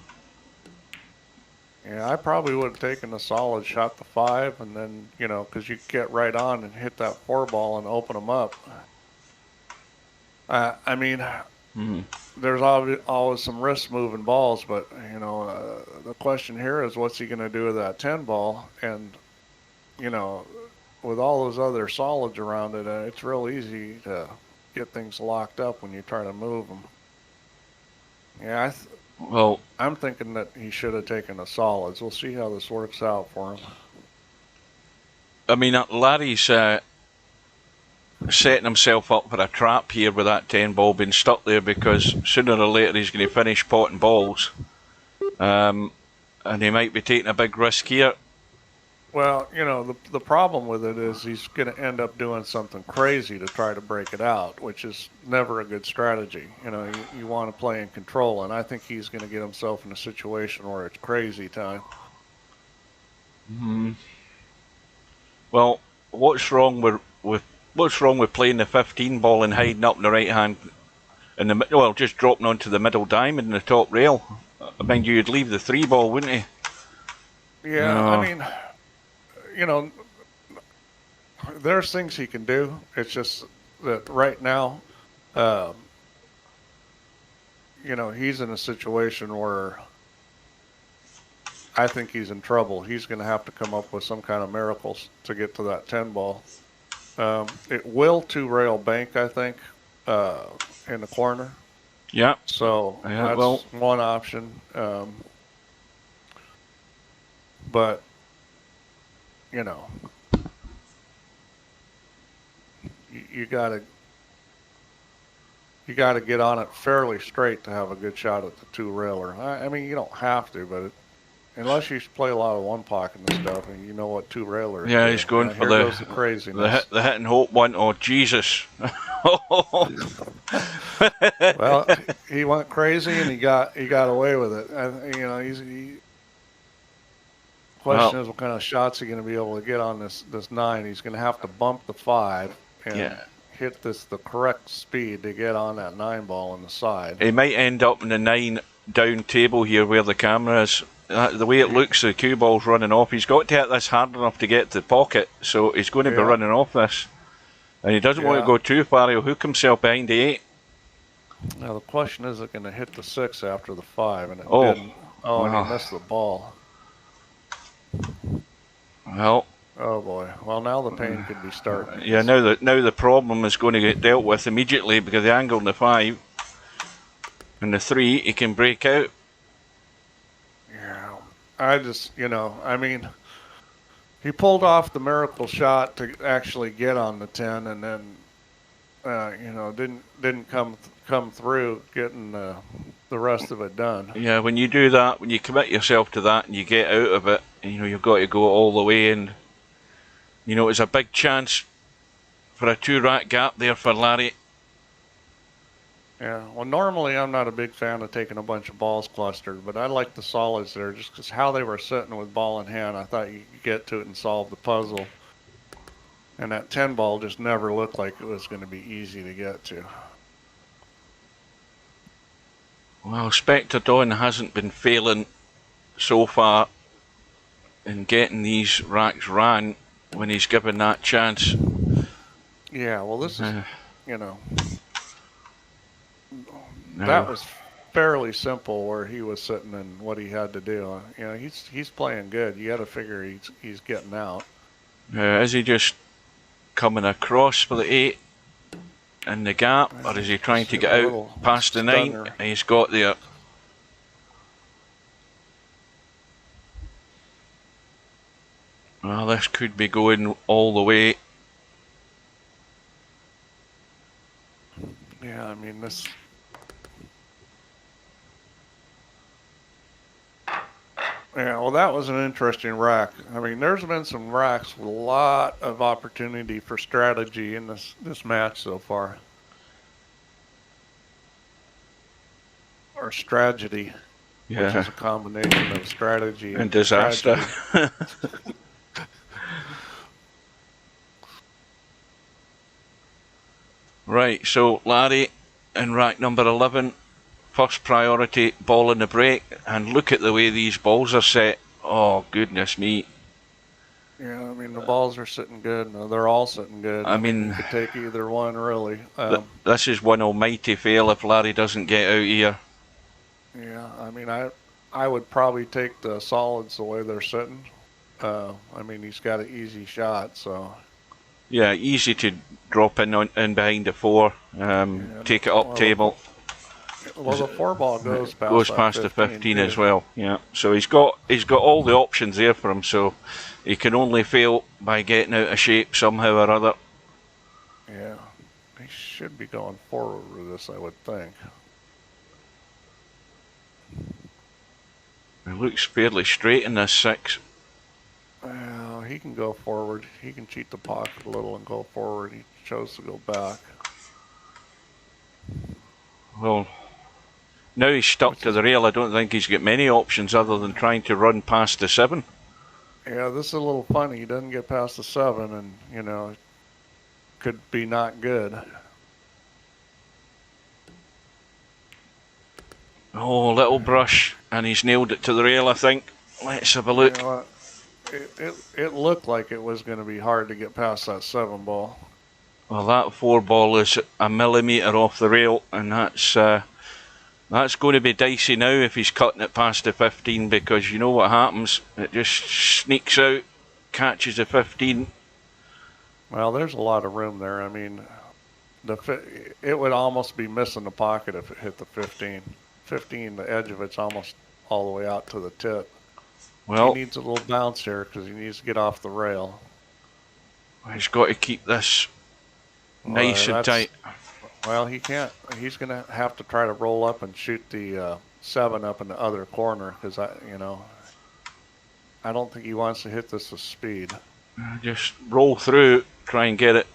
Yeah, I probably would have taken the solid, shot the 5, and then, because you get right on and hit that 4 ball and open them up. I mean, there's always some risk moving balls, but, the question here is what's he going to do with that 10 ball? And, with all those other solids around it, it's real easy to get things locked up when you try to move them. Yeah, I'm thinking that he should have taken the solids. We'll see how this works out for him. I mean, Larry's setting himself up for a trap here with that 10 ball being stuck there, because sooner or later he's going to finish potting balls. And he might be taking a big risk here. Well, the problem with it is he's going to end up doing something crazy to try to break it out, which is never a good strategy. You want to play in control, and I think he's going to get himself in a situation where it's crazy time. Well, what's wrong with playing the 15 ball and hiding up in the right hand, just dropping onto the middle diamond in the top rail? I mean, you'd leave the 3 ball, wouldn't you? Yeah, I mean, there's things he can do. It's just that right now, he's in a situation where I think he's in trouble. He's going to have to come up with some kind of miracles to get to that 10 ball. It will 2-rail bank, I think, in the corner. Yeah. So that's one option. But, you gotta get on it fairly straight to have a good shot at the 2-railer. I mean, you don't have to, but unless you play a lot of 1-pocket and stuff, and you know what 2-railer is. Yeah, he's going for the craziness. The hit and hope one. Oh, Jesus. Well, he went crazy and he got away with it. Question is what kind of shots he's going to be able to get on this 9. He's going to have to bump the 5 and hit the correct speed to get on that 9 ball on the side. He might end up in the 9 down table here where the camera is. The way it looks, the cue ball's running off. He's got to hit this hard enough to get to the pocket, so he's going to be running off this. And he doesn't want to go too far. He'll hook himself behind the 8. Now the question is it going to hit the 6 after the 5, and it didn't. And he missed the ball. Well. Oh boy. Well, now the pain could be starting. Yeah. Now the problem is going to get dealt with immediately, because the angle in the 5 and the 3 he can break out. Yeah. I just I mean, he pulled off the miracle shot to actually get on the 10, and then didn't come through getting the rest of it done. Yeah, when you do that, when you commit yourself to that and you get out of it, you've got to go all the way, and it's a big chance for a 2-rack gap there for Larry. Yeah, well, normally I'm not a big fan of taking a bunch of balls clustered, but I like the solids there just because how they were sitting with ball in hand. I thought you could get to it and solve the puzzle. And that 10 ball just never looked like it was going to be easy to get to. Well, Spectredawn hasn't been failing so far in getting these racks ran when he's given that chance. Yeah, well, this is, that was fairly simple where he was sitting and what he had to do. You know, he's playing good. You got to figure he's getting out. Is he just coming across for the 8 in the gap, or is he trying to get out past the 9? He's got there. Well, this could be going all the way. Yeah, I mean this. Yeah, well, that was an interesting rack. I mean, there's been some racks with a lot of opportunity for strategy in this match so far. Or strategy, which is a combination of strategy and disaster. Right, so Larry in rack number 11, first priority ball in the break, and look at the way these balls are set. Oh, goodness me. Yeah, I mean, the balls are sitting good. No, they're all sitting good. I mean, you could take either one, really. This is one almighty fail if Larry doesn't get out here. Yeah, I mean, I would probably take the solids the way they're sitting. I mean, he's got an easy shot, so. Yeah, easy to drop in behind the 4, take it up table. Well, the 4 ball goes past the 15 as well. Yeah, so he's got all the options there for him. So he can only fail by getting out of shape somehow or other. Yeah, he should be going forward with this, I would think. It looks fairly straight in this 6. Well, he can go forward. He can cheat the pocket a little and go forward. He chose to go back. Well, now he's stuck to the rail. I don't think he's got many options other than trying to run past the 7. Yeah, this is a little funny. He doesn't get past the 7, and, you know, it could be not good. Oh, little brush, and he's nailed it to the rail, I think. Let's have a look. You know, it looked like it was going to be hard to get past that 7 ball. Well, that 4 ball is a millimetre off the rail, and that's going to be dicey now if he's cutting it past the 15, because you know what happens. It just sneaks out, catches the 15. Well, there's a lot of room there. I mean, it would almost be missing the pocket if it hit the 15. 15, the edge of it's almost all the way out to the tip. Well, he needs a little bounce here because he needs to get off the rail. He's got to keep this nice and tight. Well, he can't. He's going to have to try to roll up and shoot the 7 up in the other corner because I don't think he wants to hit this with speed. Just roll through, try and get it.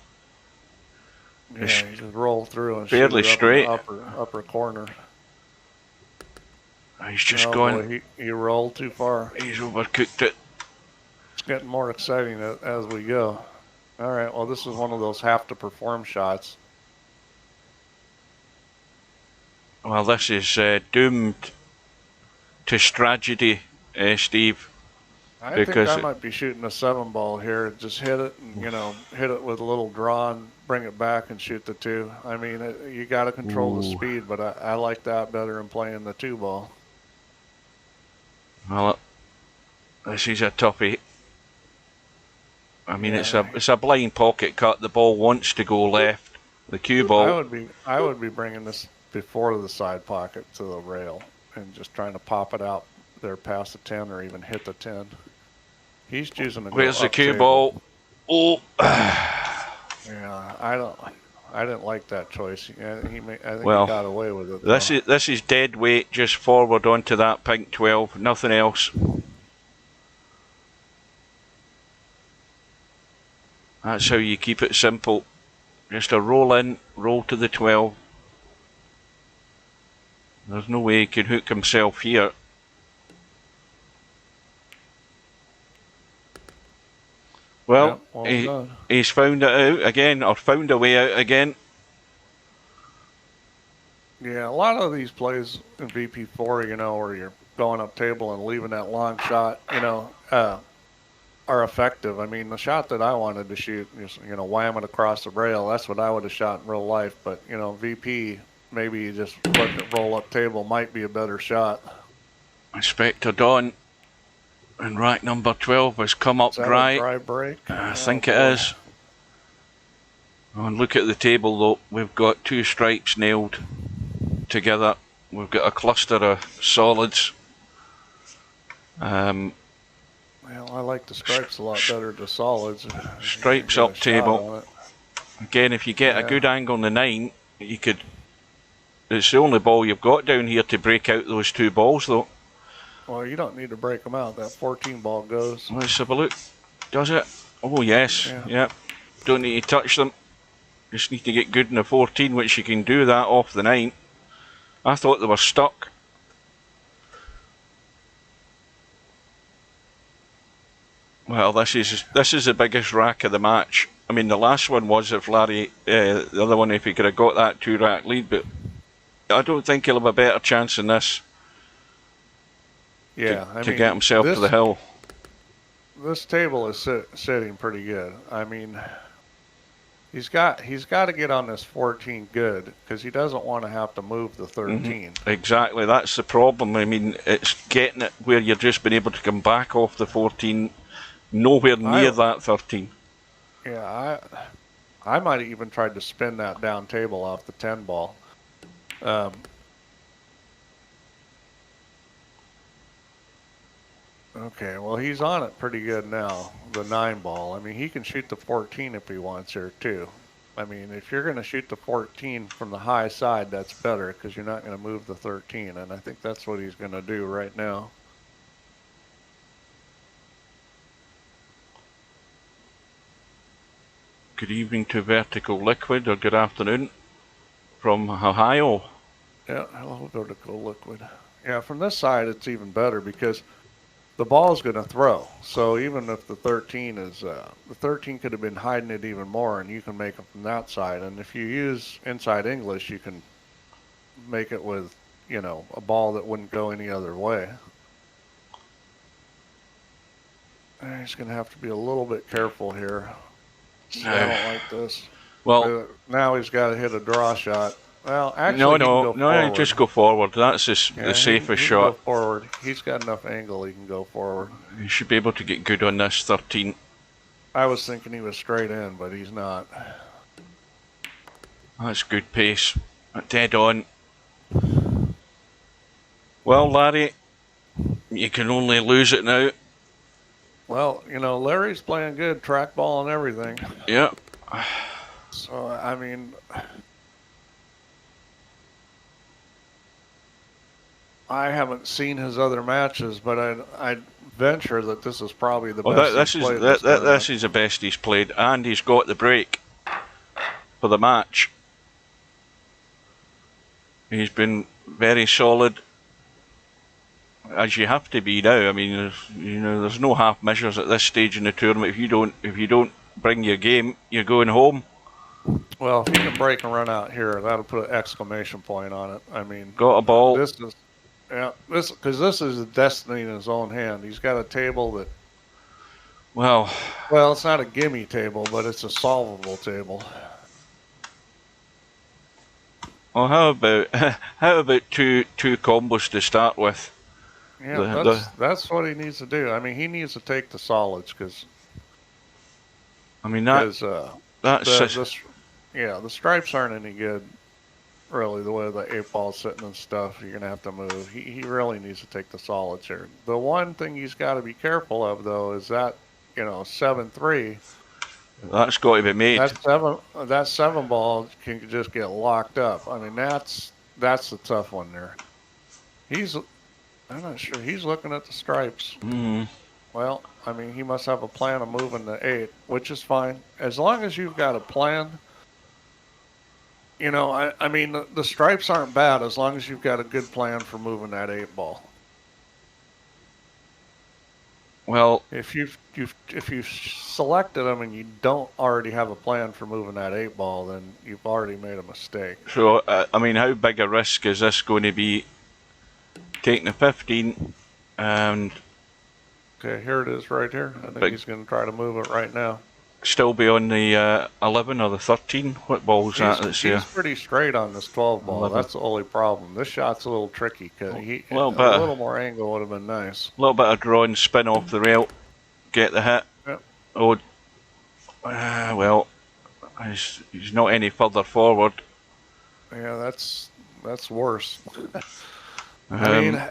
Yeah, just roll through and fairly shoot it straight. Up in the upper corner. He's just going. Boy, he rolled too far. He's overcooked it. It's getting more exciting as we go. All right. Well, this is one of those have to perform shots. Well, this is doomed to tragedy, Steve. I think I might be shooting a 7 ball here. Just hit it, and hit it with a little draw and bring it back and shoot the 2. I mean, you got to control the speed, but I like that better than playing the 2 ball. Well, this is a toughie. I mean, it's a blind pocket cut. The ball wants to go left. The cue ball. I would be bringing this before the side pocket to the rail and just trying to pop it out there past the 10 or even hit the 10. He's choosing to go Where's the cue ball? Oh. Yeah, I didn't like that choice. I think he got away with it. This is dead weight, just forward onto that pink 12, nothing else. That's how you keep it simple. Just a roll in, roll to the 12. There's no way he can hook himself here. Well, he's found it out again, or found a way out again. Yeah, a lot of these plays in VP4, where you're going up table and leaving that long shot, are effective. I mean, the shot that I wanted to shoot, just, wham it across the rail, that's what I would have shot in real life. But, VP maybe you just look at roll-up table might be a better shot. Spectredawn and rack number 12 has come up Is that dry. a dry break? I think it is. Oh, and look at the table though. We've got 2 stripes nailed together. We've got a cluster of solids. Well, I like the stripes a lot better than solids. Stripes up table. Again, if you get a good angle on the 9, you could. It's the only ball you've got down here to break out those 2 balls though. Well, you don't need to break them out. That 14 ball goes. Let's have a look. Does it? Oh yes. Yeah. Don't need to touch them. Just need to get good in the 14, which you can do that off the 9. I thought they were stuck. Well, this is the biggest rack of the match. I mean, the last one was if Larry, the other one, if he could have got that 2-rack lead, but I don't think he'll have a better chance in this. Yeah, to get himself to the hill. This table is sitting pretty good. I mean, he's got to get on this 14 good because he doesn't want to have to move the 13. Exactly, that's the problem. I mean, it's getting it where you're just been able to come back off the 14, nowhere near that 13. Yeah, I might have even tried to spin that down table off the 10 ball. Okay, well, he's on it pretty good now, the 9 ball. I mean, he can shoot the 14 if he wants here, too. I mean, if you're going to shoot the 14 from the high side, that's better because you're not going to move the 13, and I think that's what he's going to do right now. Good evening to Vertical Liquid, or good afternoon from Ohio. Yeah, hello, Vertical Liquid. Yeah, from this side, it's even better because the ball's going to throw. So even if the 13 is, the 13 could have been hiding it even more, and you can make it from that side. And if you use inside English, you can make it with, you know, a ball that wouldn't go any other way. And he's going to have to be a little bit careful here. I don't like this. Well, now he's got to hit a draw shot. Well, actually, no, just go forward. That's the safest shot. Go forward. He's got enough angle. He can go forward. He should be able to get good on this 13. I was thinking he was straight in, but he's not. That's good pace. Dead on. Well, Larry, you can only lose it now. Well, you know, Larry's playing good, trackball and everything. Yeah. So, I mean, I haven't seen his other matches, but I'd venture that this is probably the best he's played. This is the best he's played, and he's got the break for the match. He's been very solid, as you have to be now. I mean, there's no half measures at this stage in the tournament. If you don't bring your game, you're going home. Well, if he can break and run out here, that'll put an exclamation point on it. I mean, got a ball. Because this is a destiny in his own hand. He's got a table that. Well, it's not a gimme table, but it's a solvable table. Well, how about two combos to start with? Yeah, that's what he needs to do. I mean, he needs to take the solids because. I mean the stripes aren't any good. Really, the way the 8-ball's sitting and stuff, you're gonna have to move. He really needs to take the solids here. The one thing he's got to be careful of, though, is that 7-3. That's got to be made. That 7 ball can just get locked up. I mean, that's the tough one there. I'm not sure. He's looking at the stripes. Mm. Well, I mean, he must have a plan of moving the 8, which is fine as long as you've got a plan. I mean, the stripes aren't bad as long as you've got a good plan for moving that 8-ball. Well, if you've selected them and you don't already have a plan for moving that 8-ball, then you've already made a mistake. So, I mean, how big a risk is this going to be? Taking the 15 and... Okay, here it is right here. I think he's going to try to move it right now. still be on the 11 or the 13. What ball's that that's here? He's pretty straight on this 12 ball. 11. That's the only problem. This shot's a little tricky because a Little little more angle would have been nice. A little bit of draw and spin off the rail, get the hit. Yep. Oh, well, he's not any further forward. Yeah, that's worse. I mean,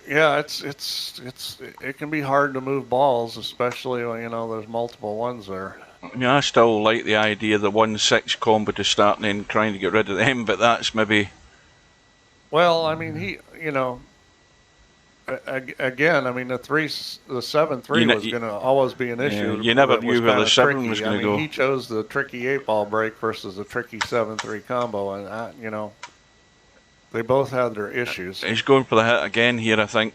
yeah, it can be hard to move balls, especially when there's multiple ones there. Yeah, I still like the idea of the 1-6 combo to start and then trying to get rid of them, but that's maybe. Well, I mean, again, I mean, the 7-3 was going to always be an issue. You never knew where the 7 was going to go. He chose the tricky 8-ball break versus the tricky 7-3 combo, and they both had their issues. He's going for the hit again here, I think.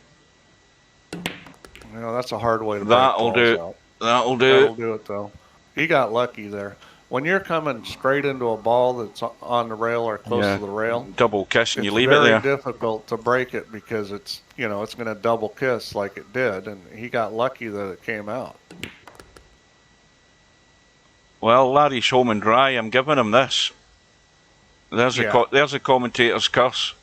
That's a hard way to break That'll do it. out. That'll do it, though. He got lucky there. When you're coming straight into a ball that's on the rail or close to the rail, double kiss and you leave it there. It's very difficult to break it because it's going to double kiss like it did, and he got lucky that it came out. Well, Larry's home and dry. I'm giving him this. There's a commentator's curse.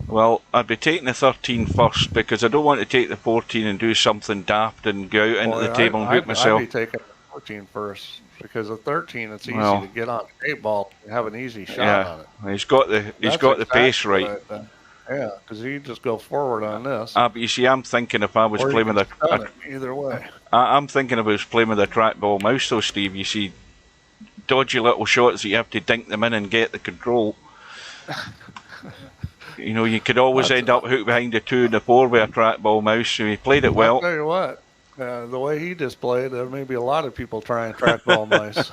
Well, I'd be taking the 13 first because I don't want to take the 14 and do something daft and go out into the table and hook myself. I'd be taking the 14 first because the 13 it's easy to get on the 8-ball and have an easy shot on it. He's got the pace right. Yeah, because you just go forward on this. But you see, I'm thinking if I was playing with either way. I'm thinking if I was playing with a trackball mouse though, Steve. You see, dodgy little shots that you have to dink them in and get the control. You could always end up hooked behind the 2 and the 4 with a trackball mouse, so he played it well. I'll tell you what, the way he just played, there may be a lot of people trying trackball mice.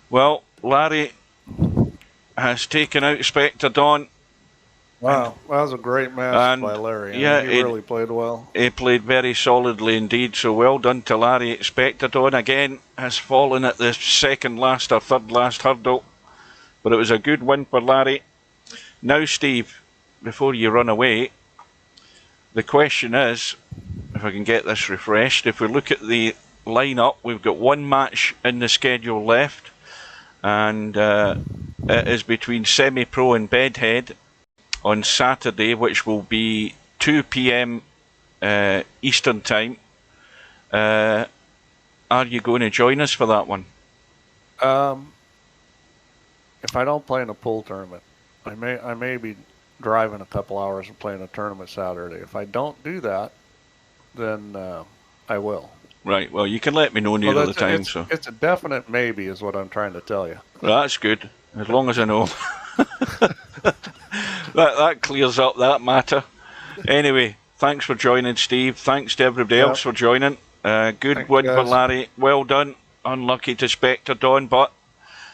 Well, Larry has taken out Spectredawn. Wow, that was a great match by Larry. He really played well. He played very solidly indeed, so well done to Larry. Spectredawn again has fallen at the second last or third last hurdle, but it was a good win for Larry. Now, Steve, before you run away, the question is, if I can get this refreshed, if we look at the lineup, we've got one match in the schedule left, and it is between Semi-Pro and Bedhead on Saturday, which will be 2 p.m. Eastern Time. Are you going to join us for that one? If I don't play in a pool tournament, I may be driving a couple hours and playing a tournament Saturday. If I don't do that, then I will. Right. Well, you can let me know near the time. It's a definite maybe, is what I'm trying to tell you. That's good, as long as I know. that clears up that matter. Anyway, thanks for joining, Steve. Thanks to everybody else for joining. Good win for Larry. Well done. Unlucky to Spectredawn, but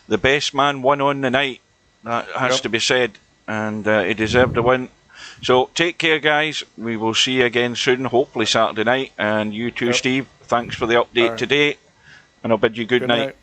the best man won on the night. That has to be said, and he deserved the win. So take care, guys. We will see you again soon, hopefully Saturday night. And you too, Steve. Thanks for the update today, and I'll bid you good night.